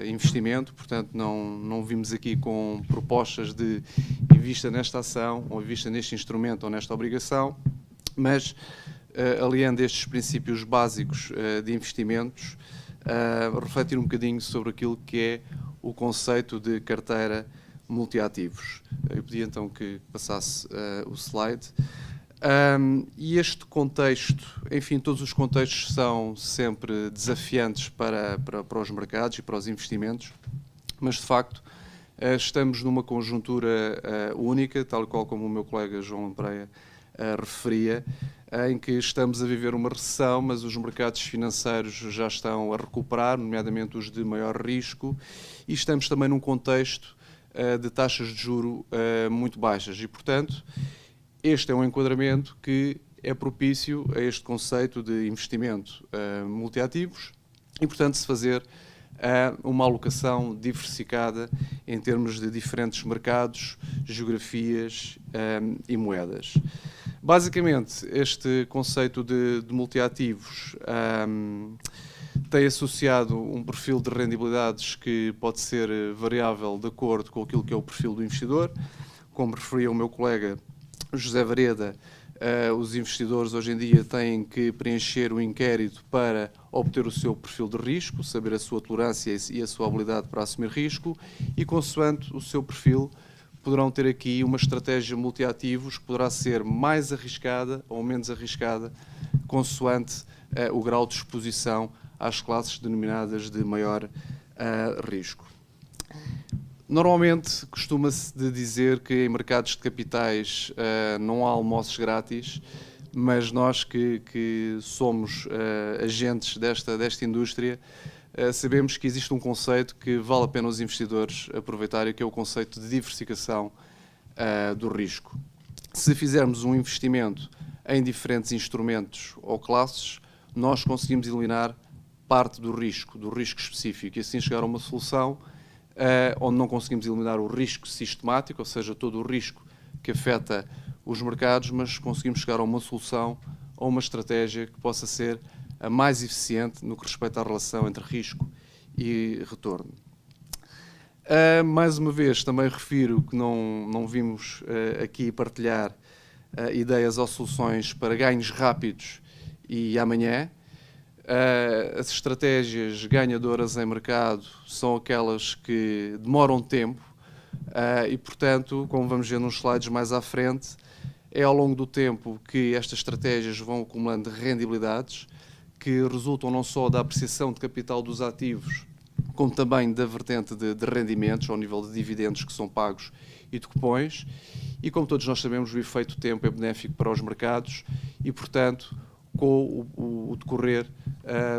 investimento, portanto não vimos aqui com propostas de invista nesta ação, ou invista neste instrumento ou nesta obrigação, mas aliando estes princípios básicos de investimentos, refletir um bocadinho sobre aquilo que é o conceito de carteira multiativos. Eu pedi então que passasse o slide. E este contexto, enfim, todos os contextos são sempre desafiantes para os mercados e para os investimentos, mas de facto estamos numa conjuntura única, tal qual como o meu colega João Lampreia referia, em que estamos a viver uma recessão, mas os mercados financeiros já estão a recuperar, nomeadamente os de maior risco, e estamos também num contexto de taxas de juro muito baixas e, portanto, este é um enquadramento que é propício a este conceito de investimento multiativos e, portanto, se fazer uma alocação diversificada em termos de diferentes mercados, geografias e moedas. Basicamente, este conceito de multiativos tem associado um perfil de rendibilidades que pode ser variável de acordo com aquilo que é o perfil do investidor. Como referia o meu colega José Vareda, os investidores hoje em dia têm que preencher o inquérito para obter o seu perfil de risco, saber a sua tolerância e a sua habilidade para assumir risco e, consoante o seu perfil, poderão ter aqui uma estratégia multiativos que poderá ser mais arriscada ou menos arriscada, consoante o grau de exposição às classes denominadas de maior risco. Normalmente costuma-se dizer que em mercados de capitais não há almoços grátis, mas nós que somos agentes desta indústria sabemos que existe um conceito que vale a pena os investidores aproveitarem, que é o conceito de diversificação do risco. Se fizermos um investimento em diferentes instrumentos ou classes, nós conseguimos eliminar parte do risco específico e assim chegar a uma solução onde não conseguimos eliminar o risco sistemático, ou seja, todo o risco que afeta os mercados, mas conseguimos chegar a uma solução, a uma estratégia que possa ser a mais eficiente no que respeita à relação entre risco e retorno. Mais uma vez, também refiro que não vimos aqui partilhar ideias ou soluções para ganhos rápidos e amanhã. As estratégias ganhadoras em mercado são aquelas que demoram tempo e, portanto, como vamos ver nos slides mais à frente, é ao longo do tempo que estas estratégias vão acumulando rendibilidades que resultam não só da apreciação de capital dos ativos, como também da vertente de rendimentos ao nível de dividendos que são pagos e de cupons. E, como todos nós sabemos, o efeito tempo é benéfico para os mercados e, portanto, com o decorrer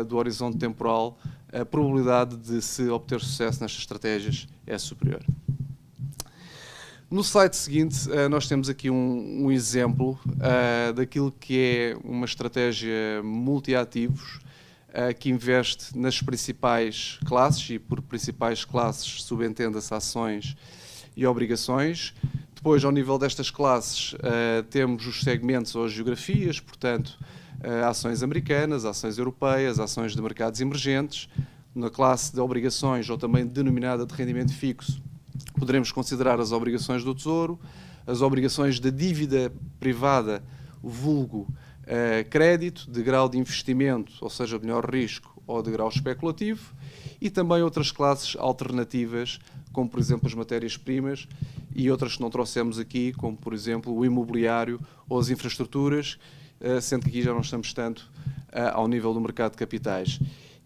do horizonte temporal, a probabilidade de se obter sucesso nestas estratégias é superior. No slide seguinte, nós temos aqui um exemplo daquilo que é uma estratégia multiativos que investe nas principais classes, e por principais classes subentenda-se ações e obrigações. Depois, ao nível destas classes, temos os segmentos ou as geografias, portanto, ações americanas, ações europeias, ações de mercados emergentes. Na classe de obrigações, ou também denominada de rendimento fixo, poderemos considerar as obrigações do Tesouro, as obrigações da dívida privada, vulgo crédito, de grau de investimento, ou seja, de menor risco, ou de grau especulativo, e também outras classes alternativas, como por exemplo as matérias-primas, e outras que não trouxemos aqui, como por exemplo o imobiliário ou as infraestruturas, sendo que aqui já não estamos tanto ao nível do mercado de capitais.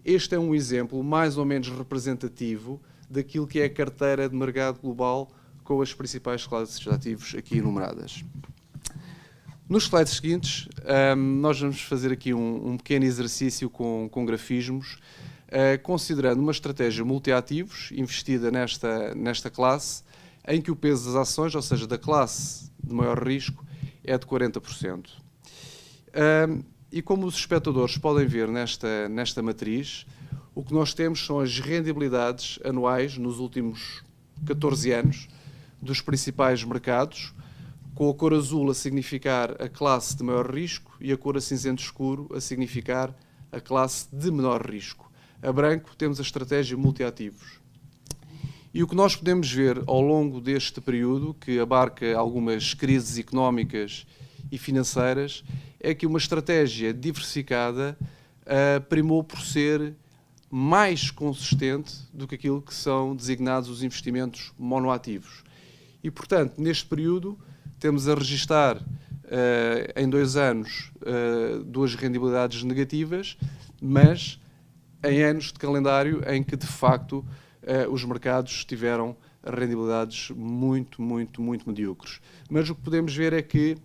Este é um exemplo mais ou menos representativo daquilo que é a carteira de mercado global com as principais classes de ativos aqui enumeradas. Nos slides seguintes, nós vamos fazer aqui um pequeno exercício com grafismos, considerando uma estratégia multiativos investida nesta classe, em que o peso das ações, ou seja, da classe de maior risco, é de 40%. E como os espectadores podem ver nesta matriz, o que nós temos são as rendibilidades anuais nos últimos 14 anos dos principais mercados, com a cor azul a significar a classe de maior risco e a cor a cinzento escuro a significar a classe de menor risco. a branco temos a estratégia multiativos. E o que nós podemos ver ao longo deste período, que abarca algumas crises económicas e financeiras, é que uma estratégia diversificada primou por ser mais consistente do que aquilo que são designados os investimentos monoativos. E, portanto, neste período, temos a registar em 2 anos 2 rendibilidades negativas, mas em anos de calendário em que, de facto, os mercados tiveram rendibilidades muito medíocres. Mas o que podemos ver é que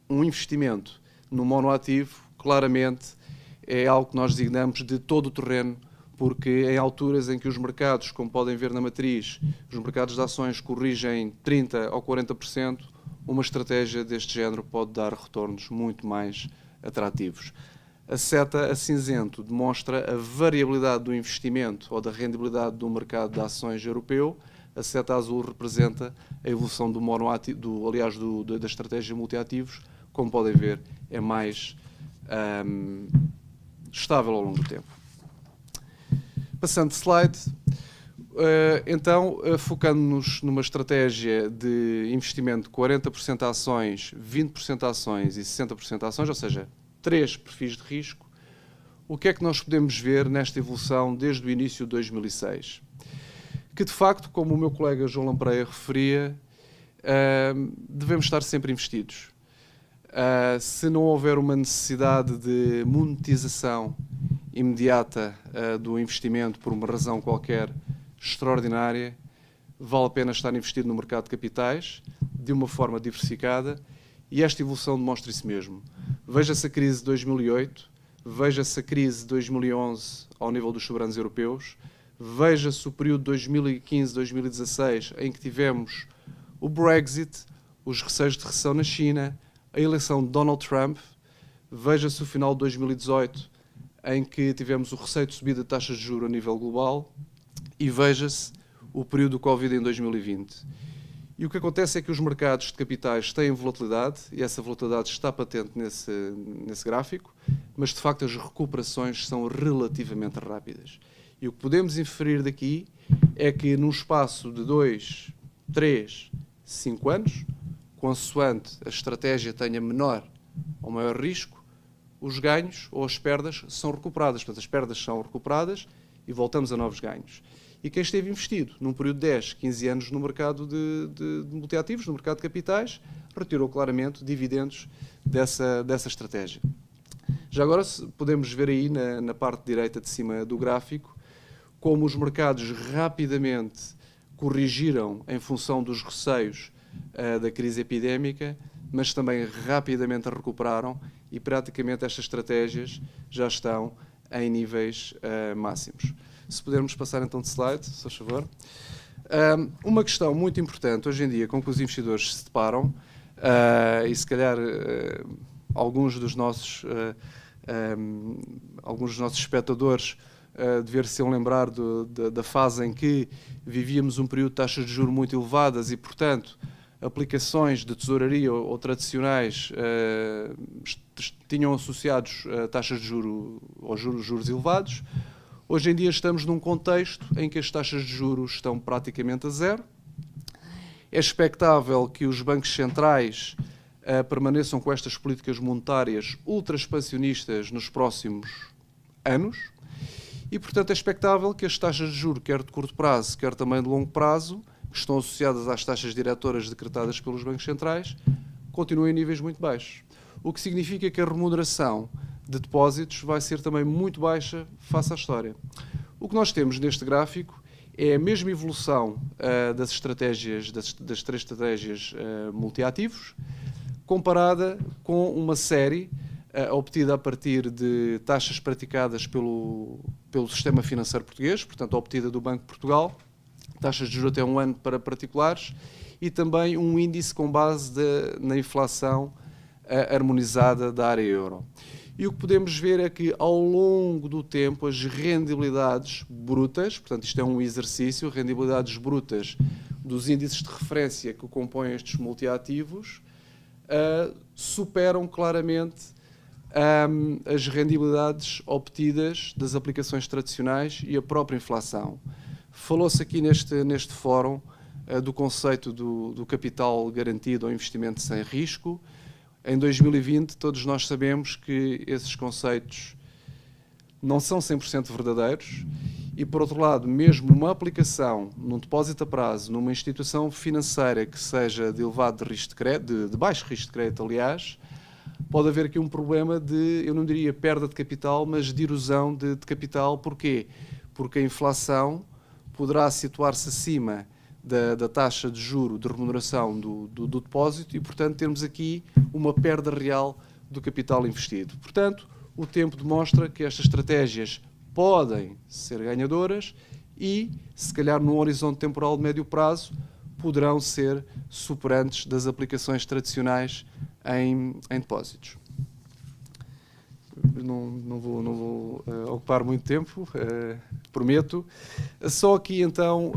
um investimento no monoativo, claramente, é algo que nós designamos de todo o terreno, porque em alturas em que os mercados, como podem ver na matriz, os mercados de ações corrigem 30% ou 40%, uma estratégia deste género pode dar retornos muito mais atrativos. A seta a cinzento demonstra a variabilidade do investimento ou da rendibilidade do mercado de ações europeu. A seta azul representa a evolução do monoativo, da estratégia multiativos. Como podem ver, é mais estável ao longo do tempo. Passando de slide, então, focando-nos numa estratégia de investimento de 40% ações, 20% ações e 60% ações, ou seja, 3 perfis de risco, o que é que nós podemos ver nesta evolução desde o início de 2006? Que, de facto, como o meu colega João Lampreia referia, devemos estar sempre investidos. Se não houver uma necessidade de monetização imediata do investimento por uma razão qualquer extraordinária, vale a pena estar investido no mercado de capitais, de uma forma diversificada, e esta evolução demonstra isso mesmo. Veja-se a crise de 2008, veja-se a crise de 2011 ao nível dos soberanos europeus, veja-se o período de 2015-2016 em que tivemos o Brexit, os receios de recessão na China, a eleição de Donald Trump, veja-se o final de 2018 em que tivemos o receio de subida de taxas de juros a nível global e veja-se o período do Covid em 2020. E o que acontece é que os mercados de capitais têm volatilidade, e essa volatilidade está patente nesse gráfico, mas de facto as recuperações são relativamente rápidas. E o que podemos inferir daqui é que num espaço de 2, 3, 5 anos, consoante a estratégia tenha menor ou maior risco, os ganhos ou as perdas são recuperadas. Portanto, as perdas são recuperadas e voltamos a novos ganhos. E quem esteve investido num período de 10, 15 anos no mercado de multiativos, no mercado de capitais, retirou claramente dividendos dessa estratégia. Já agora podemos ver aí na parte direita de cima do gráfico como os mercados rapidamente corrigiram em função dos receios da crise epidémica, mas também rapidamente recuperaram e praticamente estas estratégias já estão em níveis máximos. Se pudermos passar então de slide, se faz favor. Uma questão muito importante hoje em dia com que os investidores se deparam, e se calhar alguns dos nossos espectadores dever-se lembrar da fase em que vivíamos um período de taxas de juros muito elevadas e, portanto, aplicações de tesouraria ou tradicionais tinham associados taxas de juros ou juros elevados. Hoje em dia estamos num contexto em que as taxas de juros estão praticamente a zero. É expectável que os bancos centrais permaneçam com estas políticas monetárias ultra-expansionistas nos próximos anos e, portanto, é expectável que as taxas de juros, quer de curto prazo, quer também de longo prazo, que estão associadas às taxas diretoras decretadas pelos bancos centrais, continuem em níveis muito baixos. O que significa que a remuneração de depósitos vai ser também muito baixa face à história. O que nós temos neste gráfico é a mesma evolução das estratégias, das 3 estratégias multiativos, comparada com uma série obtida a partir de taxas praticadas pelo sistema financeiro português, portanto, obtida do Banco de Portugal, taxas de juros até 1 ano para particulares, e também um índice com base na inflação harmonizada da área euro. E o que podemos ver é que, ao longo do tempo, as rendibilidades brutas, portanto, isto é um exercício, rendibilidades brutas dos índices de referência que compõem estes multiativos, superam claramente as rendibilidades obtidas das aplicações tradicionais e a própria inflação. Falou-se aqui neste fórum do conceito do capital garantido ou investimento sem risco. Em 2020, todos nós sabemos que esses conceitos não são 100% verdadeiros e, por outro lado, mesmo uma aplicação num depósito a prazo, numa instituição financeira que seja de elevado risco de crédito, de baixo risco de crédito, aliás, pode haver aqui um problema de, eu não diria perda de capital, mas de erosão de capital. Porquê? Porque a inflação poderá situar-se acima da taxa de juro de remuneração do depósito e, portanto, termos aqui uma perda real do capital investido. Portanto, o tempo demonstra que estas estratégias podem ser ganhadoras e, se calhar, num horizonte temporal de médio prazo, poderão ser superantes das aplicações tradicionais em depósitos. Não vou ocupar muito tempo, prometo. Só aqui, então,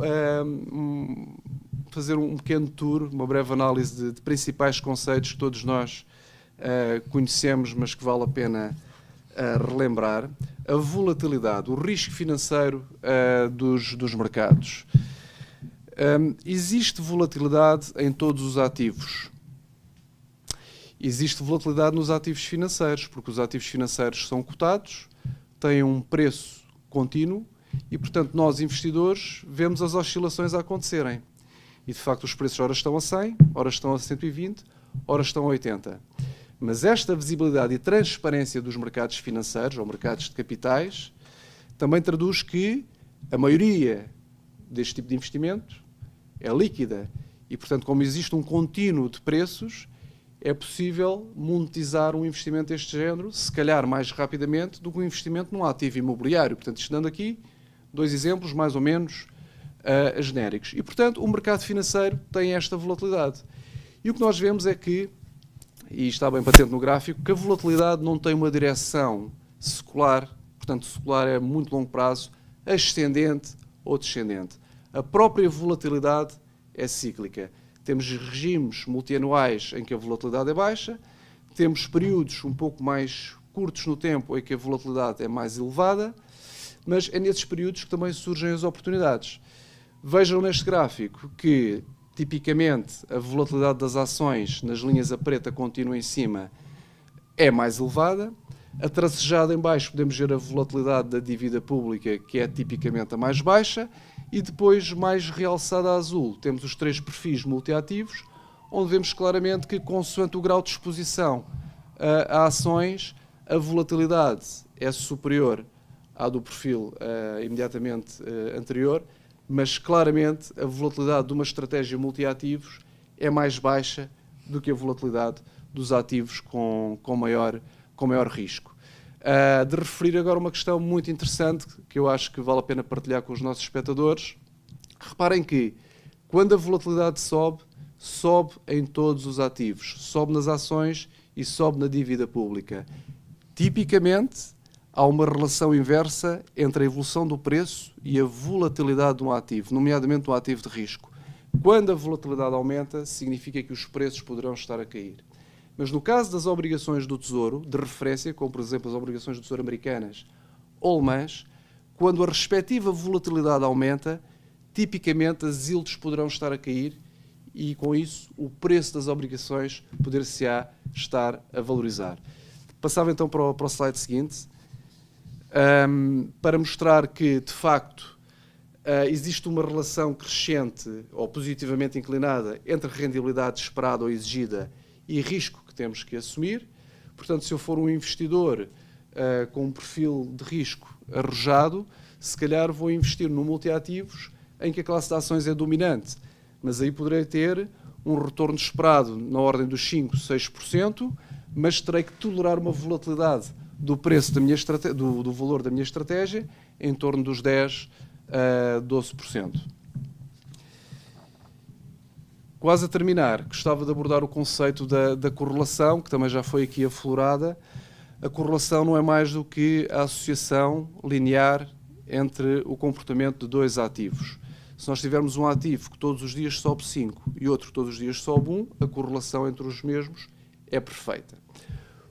fazer um pequeno tour, uma breve análise de principais conceitos que todos nós conhecemos, mas que vale a pena relembrar. A volatilidade, o risco financeiro dos mercados. Existe volatilidade em todos os ativos. Existe volatilidade nos ativos financeiros, porque os ativos financeiros são cotados, têm um preço contínuo e, portanto, nós, investidores, vemos as oscilações a acontecerem. E, de facto, os preços ora estão a 100, ora estão a 120, ora estão a 80. Mas esta visibilidade e transparência dos mercados financeiros, ou mercados de capitais, também traduz que a maioria deste tipo de investimento é líquida. E, portanto, como existe um contínuo de preços, é possível monetizar um investimento deste género, se calhar mais rapidamente do que um investimento num ativo imobiliário. Portanto, isto dando aqui dois exemplos mais ou menos genéricos. E, portanto, o mercado financeiro tem esta volatilidade. E o que nós vemos é que, e está bem patente no gráfico, que a volatilidade não tem uma direção secular, portanto, secular é muito longo prazo, ascendente ou descendente. A própria volatilidade é cíclica. Temos regimes multianuais em que a volatilidade é baixa, temos períodos um pouco mais curtos no tempo em que a volatilidade é mais elevada, mas é nesses períodos que também surgem as oportunidades. Vejam neste gráfico que, tipicamente, a volatilidade das ações nas linhas a preta contínua em cima é mais elevada. A tracejada em baixo podemos ver a volatilidade da dívida pública, que é tipicamente a mais baixa, e depois, mais realçada a azul, temos os três perfis multiativos, onde vemos claramente que, consoante o grau de exposição a ações, a volatilidade é superior à do perfil imediatamente anterior, mas claramente a volatilidade de uma estratégia multiativos é mais baixa do que a volatilidade dos ativos com maior risco. De referir agora uma questão muito interessante que eu acho que vale a pena partilhar com os nossos espectadores. Reparem que quando a volatilidade sobe em todos os ativos, sobe nas ações e sobe na dívida pública. Tipicamente, há uma relação inversa entre a evolução do preço e a volatilidade de um ativo, nomeadamente um ativo de risco. Quando a volatilidade aumenta, significa que os preços poderão estar a cair. Mas no caso das obrigações do Tesouro, de referência, como por exemplo as obrigações do Tesouro americanas ou alemãs, quando a respectiva volatilidade aumenta, tipicamente as yields poderão estar a cair e, com isso, o preço das obrigações poder-se-á estar a valorizar. Passava então para o slide seguinte, para mostrar que, de facto, existe uma relação crescente ou positivamente inclinada entre rendibilidade esperada ou exigida e risco que temos que assumir. Portanto, se eu for um investidor com um perfil de risco arrojado, se calhar vou investir no multiativos em que a classe de ações é dominante, mas aí poderei ter um retorno esperado na ordem dos 5%, 6%, mas terei que tolerar uma volatilidade do preço da minha do valor da minha estratégia em torno dos 10% a 12%. Quase a terminar, gostava de abordar o conceito da correlação, que também já foi aqui aflorada. A correlação não é mais do que a associação linear entre o comportamento de dois ativos. Se nós tivermos um ativo que todos os dias sobe 5 e outro que todos os dias sobe 1, a correlação entre os mesmos é perfeita.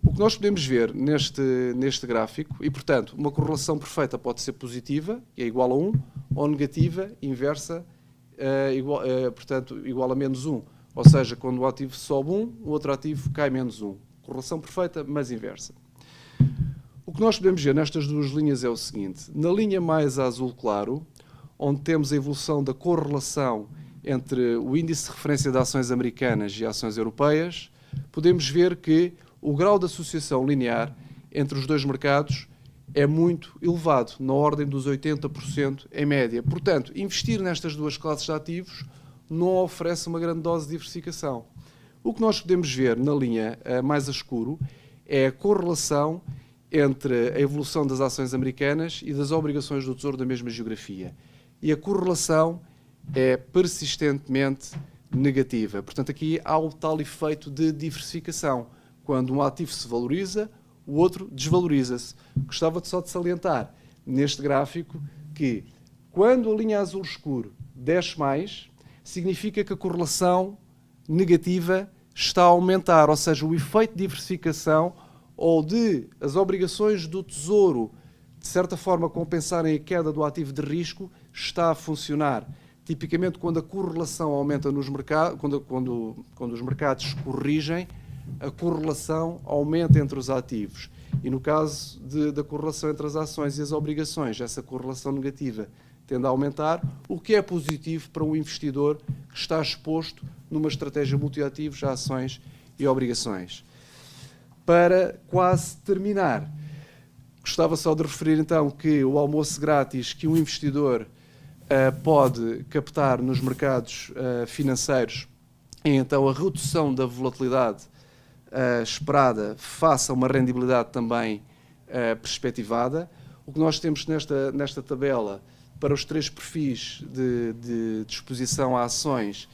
O que nós podemos ver neste gráfico, e portanto, uma correlação perfeita pode ser positiva, que é igual a 1, ou negativa, inversa, portanto, igual a menos 1. Ou seja, quando o ativo sobe 1, o outro ativo cai menos 1. Correlação perfeita, mas inversa. O que nós podemos ver nestas duas linhas é o seguinte. Na linha mais azul claro, onde temos a evolução da correlação entre o índice de referência de ações americanas e ações europeias, podemos ver que o grau de associação linear entre os dois mercados é muito elevado, na ordem dos 80% em média. Portanto, investir nestas duas classes de ativos não oferece uma grande dose de diversificação. O que nós podemos ver na linha mais a escuro é a correlação entre a evolução das ações americanas e das obrigações do Tesouro da mesma geografia. E a correlação é persistentemente negativa. Portanto, aqui há o tal efeito de diversificação. Quando um ativo se valoriza, o outro desvaloriza-se. Gostava só de salientar neste gráfico que quando a linha azul escuro desce mais, significa que a correlação negativa está a aumentar, ou seja, o efeito de diversificação ou de as obrigações do Tesouro, de certa forma, compensarem a queda do ativo de risco, está a funcionar. Tipicamente, quando a correlação aumenta nos mercados, quando os mercados corrigem, a correlação aumenta entre os ativos. E no caso da correlação entre as ações e as obrigações, essa correlação negativa tende a aumentar, o que é positivo para um investidor que está exposto numa estratégia multiativos a ações e obrigações. Para quase terminar, gostava só de referir então que o almoço grátis que um investidor pode captar nos mercados financeiros é então a redução da volatilidade esperada face a uma rendibilidade também perspectivada. O que nós temos nesta tabela para os três perfis de exposição a ações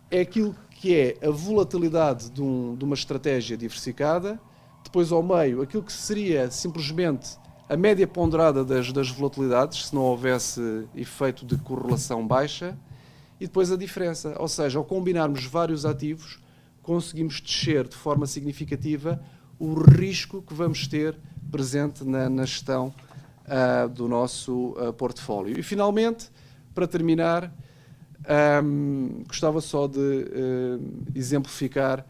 é aquilo que é a volatilidade de uma estratégia diversificada, depois ao meio aquilo que seria simplesmente a média ponderada das volatilidades, se não houvesse efeito de correlação baixa, e depois a diferença, ou seja, ao combinarmos vários ativos, conseguimos descer de forma significativa o risco que vamos ter presente na gestão do nosso portfólio. E, finalmente, para terminar, gostava só de exemplificar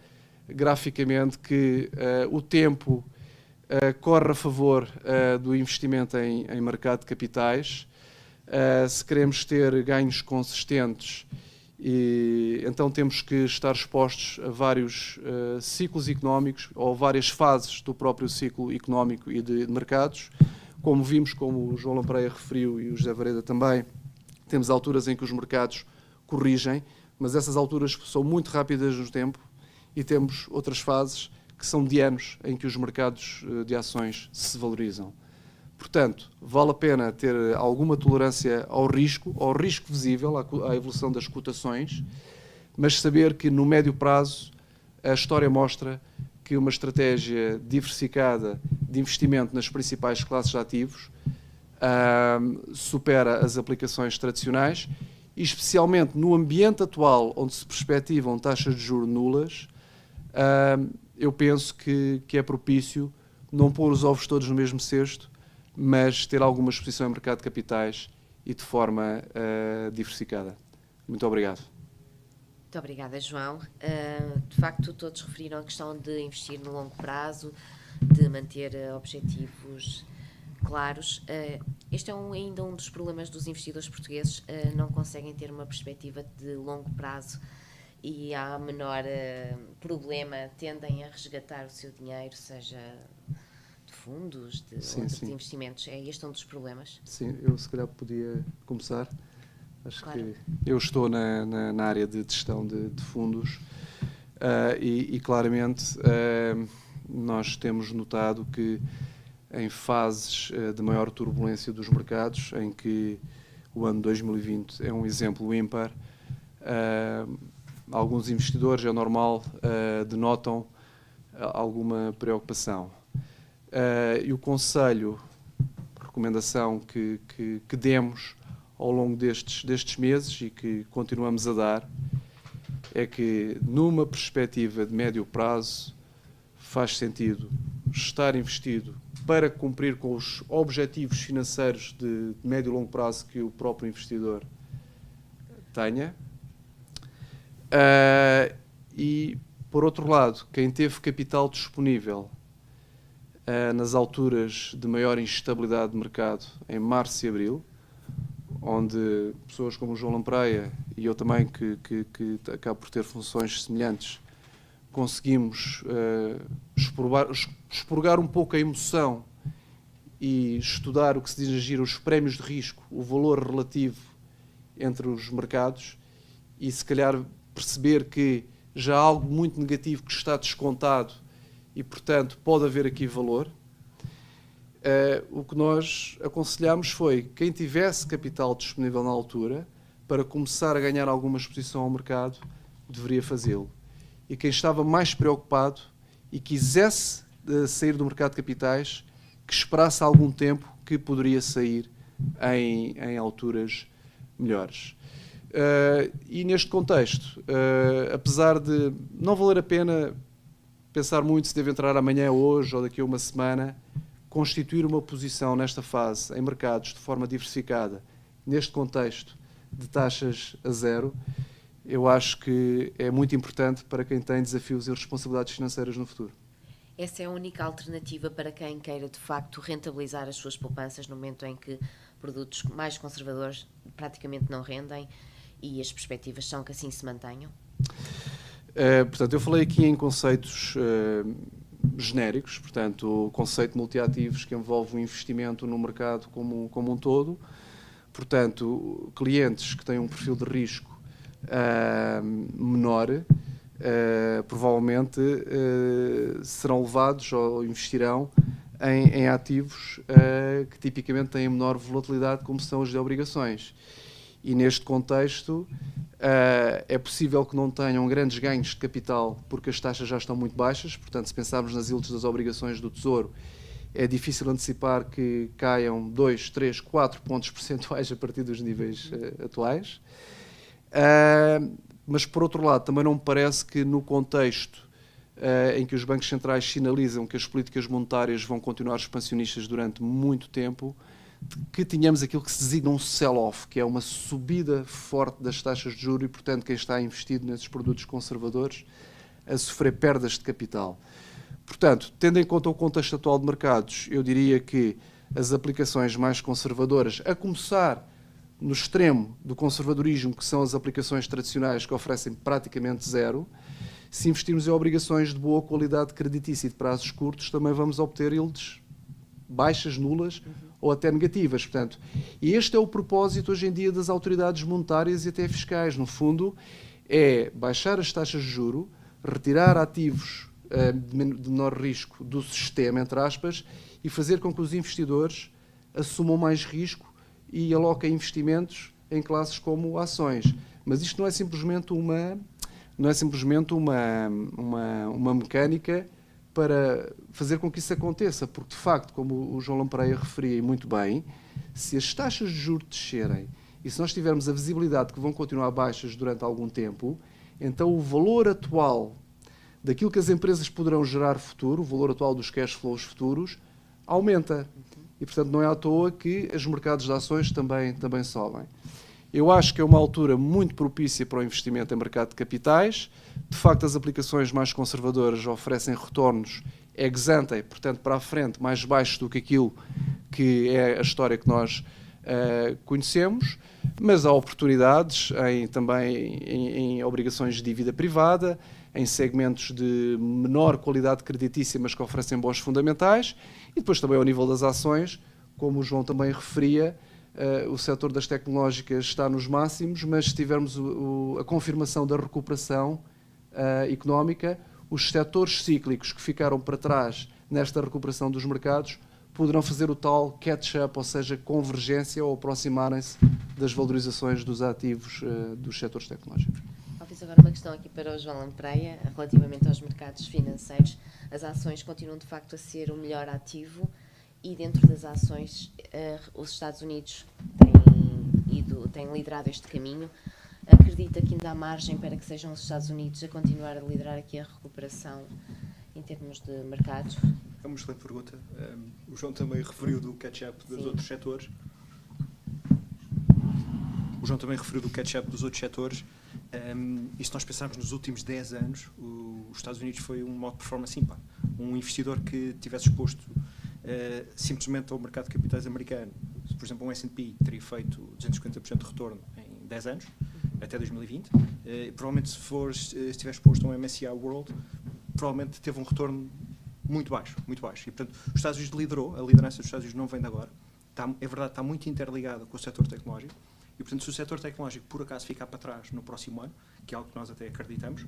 graficamente que o tempo corre a favor do investimento em mercado de capitais. Se queremos ter ganhos consistentes, então temos que estar expostos a vários ciclos económicos ou várias fases do próprio ciclo económico e de mercados. Como vimos, como o João Lampreia referiu e o José Vareda também, temos alturas em que os mercados corrigem, mas essas alturas são muito rápidas no tempo, e temos outras fases que são de anos em que os mercados de ações se valorizam. Portanto, vale a pena ter alguma tolerância ao risco visível, à evolução das cotações, mas saber que no médio prazo a história mostra que uma estratégia diversificada de investimento nas principais classes de ativos supera as aplicações tradicionais, e especialmente no ambiente atual, onde se perspectivam taxas de juros nulas, eu penso que é propício não pôr os ovos todos no mesmo cesto, mas ter alguma exposição em mercado de capitais e de forma diversificada. Muito obrigado. Muito obrigada, João. De facto, todos referiram a questão de investir no longo prazo, de manter objetivos claros. Este é ainda um dos problemas dos investidores portugueses, não conseguem ter uma perspectiva de longo prazo e, há menor problema, tendem a resgatar o seu dinheiro, seja de fundos, de outros investimentos. É este um dos problemas? Sim, eu se calhar podia começar. Acho claro. que eu estou na área de gestão de fundos e claramente nós temos notado que em fases de maior turbulência dos mercados, em que o ano 2020 é um exemplo ímpar, alguns investidores, é normal, denotam alguma preocupação. E o conselho, recomendação que demos ao longo destes meses e que continuamos a dar, é que numa perspectiva de médio prazo faz sentido estar investido para cumprir com os objetivos financeiros de médio e longo prazo que o próprio investidor tenha. E, por outro lado, quem teve capital disponível nas alturas de maior instabilidade de mercado, em março e abril, onde pessoas como o João Lampreia e eu também, que acabo por ter funções semelhantes, conseguimos expurgar um pouco a emoção e estudar o que se diz na gíria os prémios de risco, o valor relativo entre os mercados, e se calhar perceber que já há algo muito negativo que está descontado e, portanto, pode haver aqui valor. O que nós aconselhámos foi quem tivesse capital disponível na altura para começar a ganhar alguma exposição ao mercado, deveria fazê-lo. E quem estava mais preocupado e quisesse sair do mercado de capitais, que esperasse algum tempo que poderia sair em alturas melhores. E neste contexto, apesar de não valer a pena pensar muito se deve entrar amanhã, hoje ou daqui a uma semana, constituir uma posição nesta fase em mercados de forma diversificada, neste contexto de taxas a zero, eu acho que é muito importante para quem tem desafios e responsabilidades financeiras no futuro. Essa é a única alternativa para quem queira, de facto, rentabilizar as suas poupanças no momento em que produtos mais conservadores praticamente não rendem e as perspectivas são que assim se mantenham? Portanto, eu falei aqui em conceitos genéricos, portanto, o conceito de multiativos que envolve o investimento no mercado como um todo. Portanto, clientes que têm um perfil de risco menor, provavelmente serão levados ou investirão em ativos que tipicamente têm menor volatilidade, como são as de obrigações. E neste contexto é possível que não tenham grandes ganhos de capital porque as taxas já estão muito baixas. Portanto, se pensarmos nas yields das obrigações do Tesouro, é difícil antecipar que caiam 2, 3, 4 pontos percentuais a partir dos níveis atuais. Mas, por outro lado, também não me parece que no contexto em que os bancos centrais sinalizam que as políticas monetárias vão continuar expansionistas durante muito tempo, que tenhamos aquilo que se designa um sell-off, que é uma subida forte das taxas de juros e, portanto, quem está investido nesses produtos conservadores a sofrer perdas de capital. Portanto, tendo em conta o contexto atual de mercados, eu diria que as aplicações mais conservadoras, a começar no extremo do conservadorismo, que são as aplicações tradicionais que oferecem praticamente zero, se investirmos em obrigações de boa qualidade creditícia e de prazos curtos, também vamos obter yields baixas, nulas ou até negativas. Portanto, e este é o propósito hoje em dia das autoridades monetárias e até fiscais. No fundo, é baixar as taxas de juro, retirar ativos de menor risco do sistema, entre aspas, e fazer com que os investidores assumam mais risco e aloquem investimentos em classes como ações. Mas isto não é simplesmente uma mecânica para fazer com que isso aconteça, porque de facto, como o João Lampreia referia e muito bem, se as taxas de juros descerem e se nós tivermos a visibilidade que vão continuar baixas durante algum tempo, então o valor atual daquilo que as empresas poderão gerar futuro, o valor atual dos cash flows futuros, aumenta. E, portanto, não é à toa que os mercados de ações também sobem. Eu acho que é uma altura muito propícia para o investimento em mercado de capitais. De facto, as aplicações mais conservadoras oferecem retornos ex ante, portanto, para a frente, mais baixos do que aquilo que é a história que nós conhecemos, mas há oportunidades também em obrigações de dívida privada, em segmentos de menor qualidade creditícia, mas que oferecem bons fundamentais, e depois também ao nível das ações, como o João também referia, o setor das tecnológicas está nos máximos, mas se tivermos a confirmação da recuperação económica, os setores cíclicos que ficaram para trás nesta recuperação dos mercados poderão fazer o tal catch-up, ou seja, convergência ou aproximarem-se das valorizações dos ativos dos setores tecnológicos. Fiz agora uma questão aqui para o João Lampreia, relativamente aos mercados financeiros. As ações continuam de facto a ser o melhor ativo e dentro das ações os Estados Unidos têm liderado este caminho. Acredita que ainda há margem para que sejam os Estados Unidos a continuar a liderar aqui a recuperação em termos de mercados? É uma excelente pergunta. O João também referiu do catch-up dos outros setores. E se nós pensarmos nos últimos 10 anos, os Estados Unidos foi um modo de performance ímpar. Um investidor que tivesse exposto simplesmente ao mercado de capitais americano, por exemplo, um S&P teria feito 250% de retorno em 10 anos, até 2020. Provavelmente se estiver exposto a um MSCI World, provavelmente teve um retorno muito baixo, muito baixo. E, portanto, os Estados Unidos liderou, a liderança dos Estados Unidos não vem de agora. É verdade, está muito interligada com o setor tecnológico. E, portanto, se o setor tecnológico, por acaso, ficar para trás no próximo ano, que é algo que nós até acreditamos,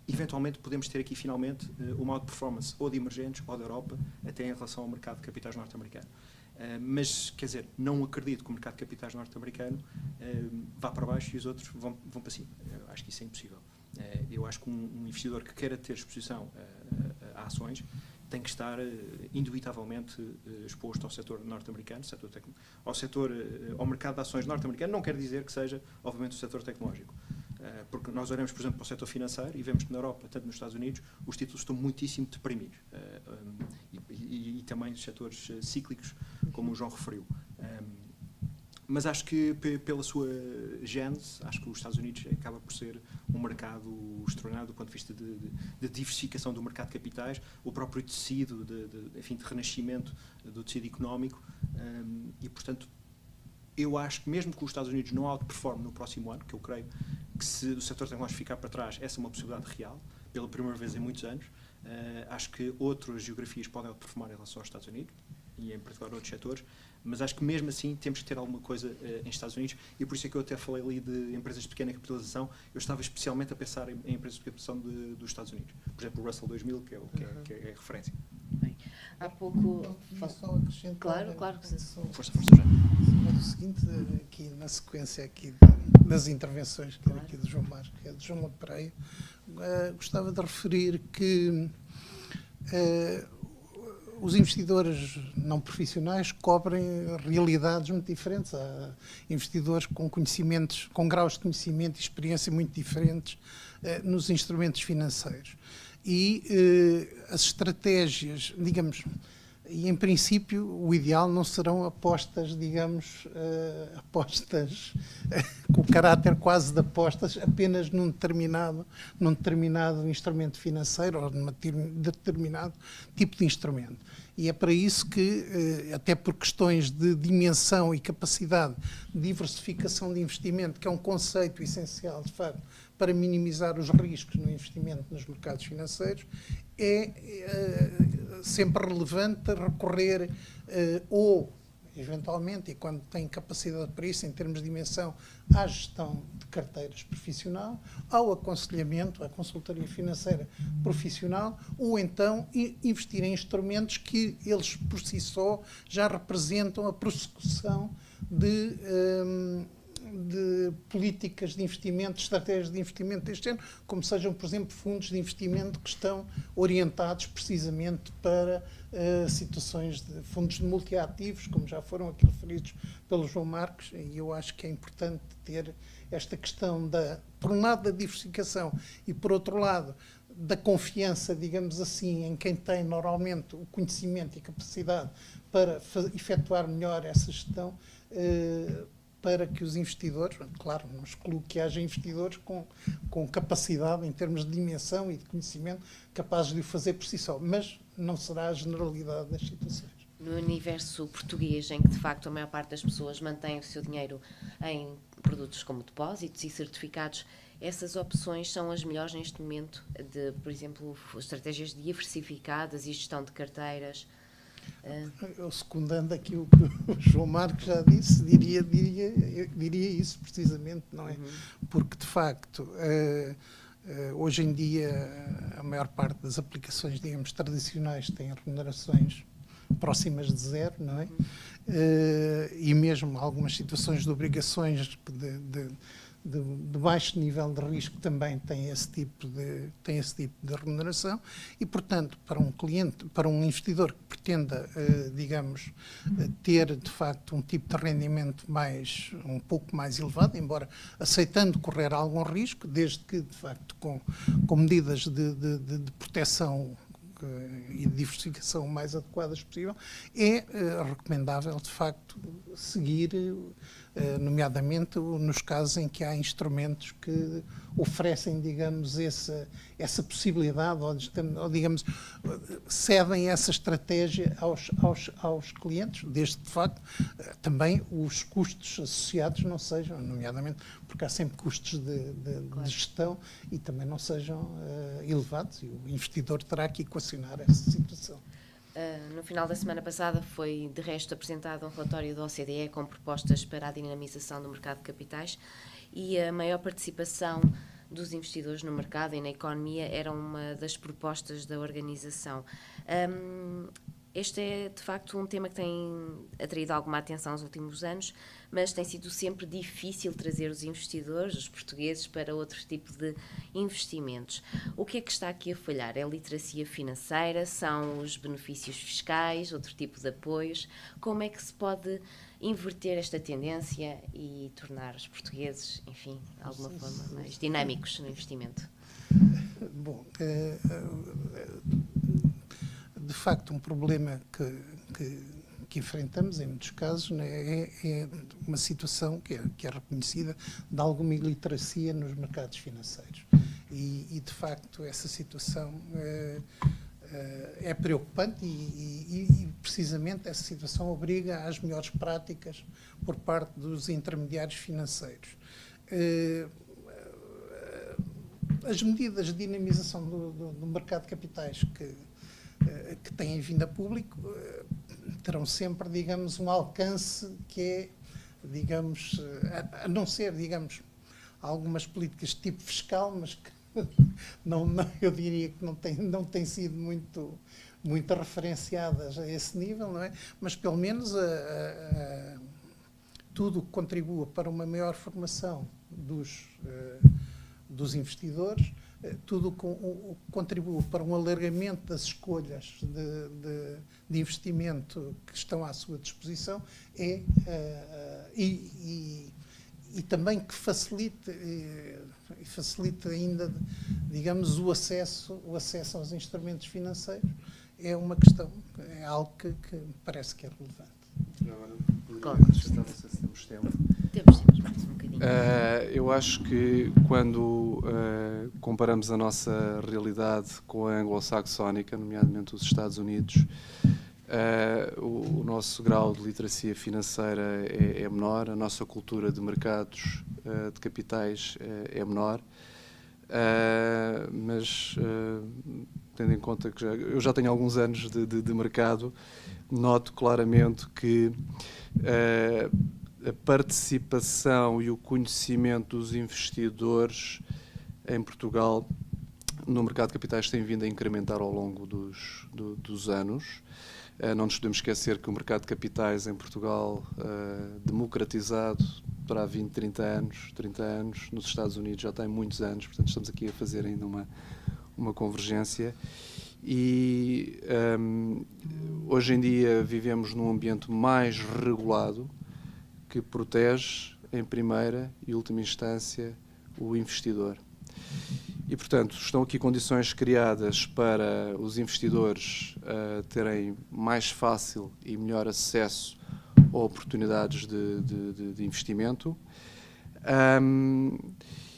eventualmente podemos ter aqui, finalmente, uma outperformance ou de emergentes ou da Europa, até em relação ao mercado de capitais norte-americano. Mas, quer dizer, não acredito que o mercado de capitais norte-americano vá para baixo e os outros vão para cima. Acho que isso é impossível. Eu acho que um investidor que queira ter exposição a ações tem que estar indubitavelmente exposto ao setor norte-americano, ao mercado de ações norte-americano. Não quer dizer que seja, obviamente, o setor tecnológico. Porque nós olhamos, por exemplo, para o setor financeiro e vemos que na Europa, tanto nos Estados Unidos, os títulos estão muitíssimo deprimidos. E também os setores cíclicos, como o João referiu. Mas acho que, pela sua gênese, acho que os Estados Unidos acaba por ser um mercado extraordinário do ponto de vista de diversificação do mercado de capitais, o próprio tecido enfim, de renascimento do tecido económico. E, portanto, eu acho que mesmo que os Estados Unidos não outperforme no próximo ano, que eu creio que se o setor tecnológico ficar para trás, essa é uma possibilidade real, pela primeira vez em muitos anos, acho que outras geografias podem outperformar em relação aos Estados Unidos, e em particular outros setores, mas acho que mesmo assim temos que ter alguma coisa em Estados Unidos, e por isso é que eu até falei ali de empresas de pequena capitalização. Eu estava especialmente a pensar em empresas de capitalização dos Estados Unidos. Por exemplo, o Russell 2000, que é a referência. Bem, há pouco... Só acrescentar, Claro que sim. Força, já. Mas o seguinte, aqui na sequência aqui das intervenções, que aqui do João Marques, que é do João Monte Pereira, gostava de referir que os investidores não profissionais cobrem realidades muito diferentes. Há investidores com conhecimentos, com graus de conhecimento e experiência muito diferentes nos instrumentos financeiros. E as estratégias, digamos, e em princípio o ideal não serão apostas, digamos, apostas com o caráter quase de apostas apenas num determinado instrumento financeiro ou num determinado tipo de instrumento. E é para isso que, até por questões de dimensão e capacidade de diversificação de investimento, que é um conceito essencial, de facto, para minimizar os riscos no investimento nos mercados financeiros, é sempre relevante recorrer ou, eventualmente, e quando tem capacidade para isso, em termos de dimensão, à gestão de carteiras profissional, ao aconselhamento, à consultoria financeira profissional, ou então investir em instrumentos que eles, por si só, já representam a prossecução de políticas de investimento, estratégias de investimento deste ano, como sejam, por exemplo, fundos de investimento que estão orientados precisamente para situações de fundos de multiativos, como já foram aqui referidos pelo João Marques, e eu acho que é importante ter esta questão por um lado, da diversificação e, por outro lado, da confiança, digamos assim, em quem tem normalmente o conhecimento e a capacidade para efetuar melhor essa gestão, para que os investidores, claro, não excluo que haja investidores com capacidade em termos de dimensão e de conhecimento, capazes de o fazer por si só, mas não será a generalidade das situações. No universo português, em que de facto a maior parte das pessoas mantém o seu dinheiro em produtos como depósitos e certificados, essas opções são as melhores neste momento, por exemplo, estratégias diversificadas e gestão de carteiras? Eu, secundando aqui o que o João Marques já disse, diria isso precisamente, não é? Porque, de facto, hoje em dia, a maior parte das aplicações, digamos, tradicionais têm remunerações próximas de zero, não é? E mesmo algumas situações de obrigações de baixo nível de risco também tem esse tipo de remuneração e, portanto, para um cliente, para um investidor que pretenda, digamos, ter de facto um tipo de rendimento um pouco mais elevado, embora aceitando correr algum risco, desde que de facto com medidas de proteção e de diversificação mais adequadas possível, é recomendável de facto seguir, nomeadamente nos casos em que há instrumentos que oferecem, digamos, essa possibilidade ou digamos, cedem essa estratégia aos clientes, desde que, de facto, também os custos associados não sejam, nomeadamente porque há sempre custos de gestão e também não sejam elevados, e o investidor terá que equacionar essa situação. No final da semana passada foi, de resto, apresentado um relatório da OCDE com propostas para a dinamização do mercado de capitais e a maior participação dos investidores no mercado e na economia era uma das propostas da organização. Este é, de facto, um tema que tem atraído alguma atenção nos últimos anos, mas tem sido sempre difícil trazer os investidores, os portugueses, para outro tipo de investimentos. O que é que está aqui a falhar? É a literacia financeira? São os benefícios fiscais? Outro tipo de apoios? Como é que se pode inverter esta tendência e tornar os portugueses, enfim, de alguma forma mais dinâmicos no investimento? Bom, de facto, um problema que enfrentamos em muitos casos, né, é uma situação que é reconhecida de alguma iliteracia nos mercados financeiros. E de facto, essa situação é preocupante e precisamente essa situação obriga às melhores práticas por parte dos intermediários financeiros. As medidas de dinamização do mercado de capitais que têm vindo a público terão sempre, digamos, um alcance que é, digamos, a não ser, digamos, algumas políticas de tipo fiscal, mas que não, eu diria que não têm sido muito referenciadas a esse nível, não é? Mas pelo menos tudo que contribua para uma maior formação dos investidores, tudo o que contribua para um alargamento das escolhas de investimento que estão à sua disposição e também que facilite ainda, digamos, o acesso aos instrumentos financeiros é uma questão, é algo que parece que é relevante. Claro. Não sei se temos tempo. Temos mais um bocadinho. Eu acho que quando comparamos a nossa realidade com a anglo-saxónica, nomeadamente os Estados Unidos, o nosso grau de literacia financeira é menor, a nossa cultura de mercados de capitais é menor, mas tendo em conta que eu já tenho alguns anos de mercado, noto claramente que a participação e o conhecimento dos investidores em Portugal no mercado de capitais tem vindo a incrementar ao longo dos anos. Não nos podemos esquecer que o mercado de capitais em Portugal, democratizado para 20, 30 anos, nos Estados Unidos já tem muitos anos, portanto estamos aqui a fazer ainda uma convergência. E hoje em dia vivemos num ambiente mais regulado, que protege, em primeira e última instância, o investidor. E, portanto, estão aqui condições criadas para os investidores terem mais fácil e melhor acesso a oportunidades de investimento.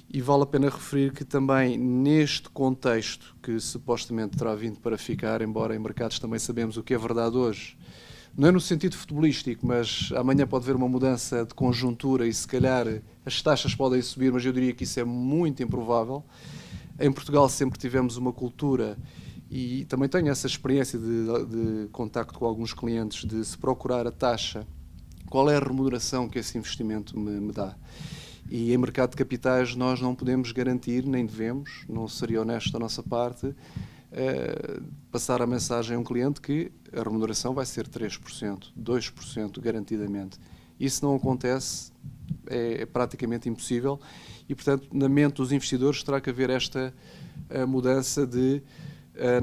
E vale a pena referir que também neste contexto que supostamente terá vindo para ficar, embora em mercados também sabemos o que é verdade hoje, não é no sentido futebolístico, mas amanhã pode haver uma mudança de conjuntura e se calhar as taxas podem subir, mas eu diria que isso é muito improvável. Em Portugal sempre tivemos uma cultura, e também tenho essa experiência de contacto com alguns clientes, de se procurar a taxa, qual é a remuneração que esse investimento me dá. E em mercado de capitais nós não podemos garantir, nem devemos, não seria honesto da nossa parte, passar a mensagem a um cliente que a remuneração vai ser 3%, 2% garantidamente. Isso não acontece é praticamente impossível e, portanto, na mente dos investidores terá que haver esta mudança de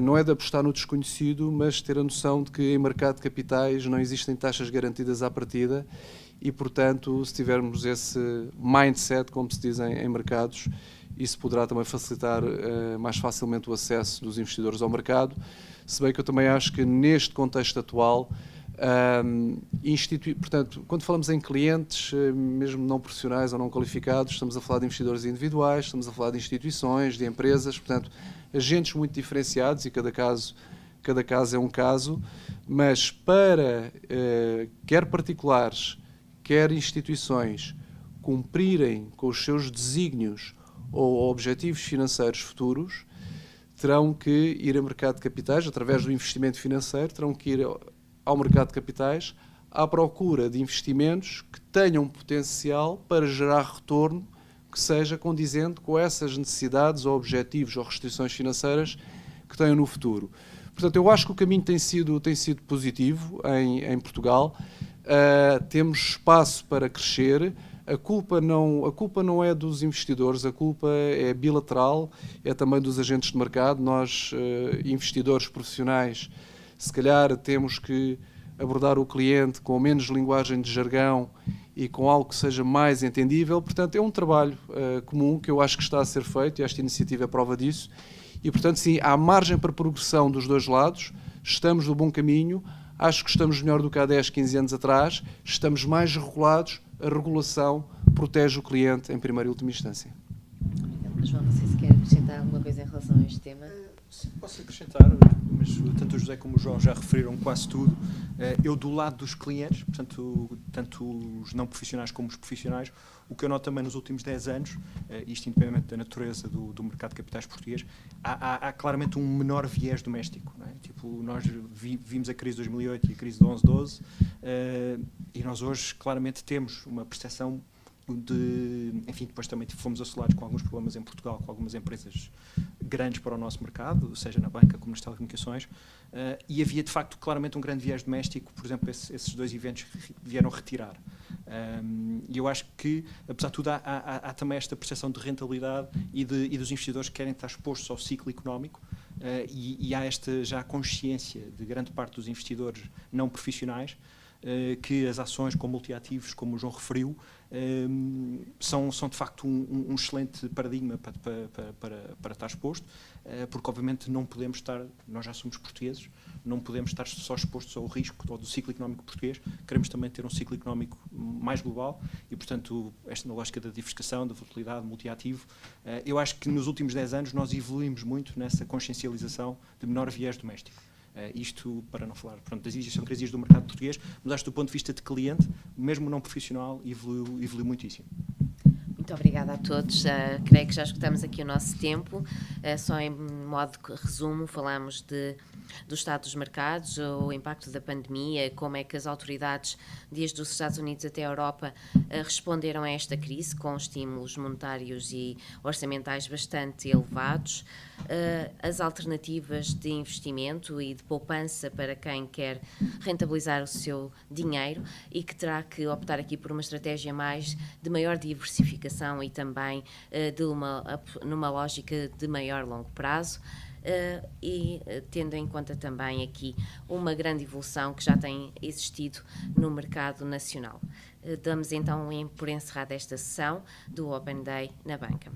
não é de apostar no desconhecido, mas ter a noção de que em mercado de capitais não existem taxas garantidas à partida e, portanto, se tivermos esse mindset, como se diz em mercados, isso poderá também facilitar mais facilmente o acesso dos investidores ao mercado, se bem que eu também acho que neste contexto atual, portanto, quando falamos em clientes, mesmo não profissionais ou não qualificados, estamos a falar de investidores individuais, estamos a falar de instituições, de empresas, portanto, agentes muito diferenciados e cada caso é um caso, mas para quer particulares, quer instituições cumprirem com os seus desígnios ou objetivos financeiros futuros, terão que ir ao mercado de capitais, através do investimento financeiro, terão que ir ao mercado de capitais à procura de investimentos que tenham potencial para gerar retorno que seja condizente com essas necessidades ou objetivos ou restrições financeiras que tenham no futuro. Portanto, eu acho que o caminho tem sido positivo em Portugal. Temos espaço para crescer. A culpa não é dos investidores, a culpa é bilateral, é também dos agentes de mercado. Nós, investidores profissionais, se calhar temos que abordar o cliente com menos linguagem de jargão e com algo que seja mais entendível. Portanto, é um trabalho comum que eu acho que está a ser feito e esta iniciativa é prova disso. E, portanto, sim, há margem para progressão dos dois lados, estamos no bom caminho, acho que estamos melhor do que há 10, 15 anos atrás, estamos mais regulados, a regulação protege o cliente em primeira e última instância. João, não sei se quer acrescentar alguma coisa em relação a este tema. Sim, posso acrescentar, mas tanto o José como o João já referiram quase tudo. Eu, do lado dos clientes, portanto, tanto os não profissionais como os profissionais, o que eu noto também nos últimos 10 anos, isto independente da natureza do mercado de capitais português, há claramente um menor viés doméstico. Não é? Tipo, nós vimos a crise de 2008 e a crise de 11-12, e nós hoje claramente temos uma percepção enfim, depois também fomos assolados com alguns problemas em Portugal, com algumas empresas grandes para o nosso mercado, seja na banca como nas telecomunicações, e havia de facto claramente um grande viés doméstico. Por exemplo, esses dois eventos vieram retirar. E eu acho que, apesar de tudo, há também esta percepção de rentabilidade e dos investidores que querem estar expostos ao ciclo económico, e há esta já consciência de grande parte dos investidores não profissionais que as ações com multiativos, como o João referiu, são de facto um excelente paradigma para estar exposto, porque obviamente não podemos estar, nós já somos portugueses, não podemos estar só expostos ao risco do ciclo económico português, queremos também ter um ciclo económico mais global e, portanto, esta na lógica da diversificação, da volatilidade, multiativo, eu acho que nos últimos 10 anos nós evoluímos muito nessa consciencialização de menor viés doméstico. Isto para não falar das idiosincrasias do mercado português, mas acho que do ponto de vista de cliente, mesmo não profissional, evoluiu muitíssimo. Muito obrigada a todos. Creio que já esgotamos aqui o nosso tempo. Só em modo de resumo, falamos do estado dos mercados, o impacto da pandemia, como é que as autoridades, desde os Estados Unidos até a Europa, responderam a esta crise com estímulos monetários e orçamentais bastante elevados, as alternativas de investimento e de poupança para quem quer rentabilizar o seu dinheiro e que terá que optar aqui por uma estratégia de maior diversificação e também numa lógica de maior longo prazo. Tendo em conta também aqui uma grande evolução que já tem existido no mercado nacional. Damos então por encerrada esta sessão do Open Day na Banca.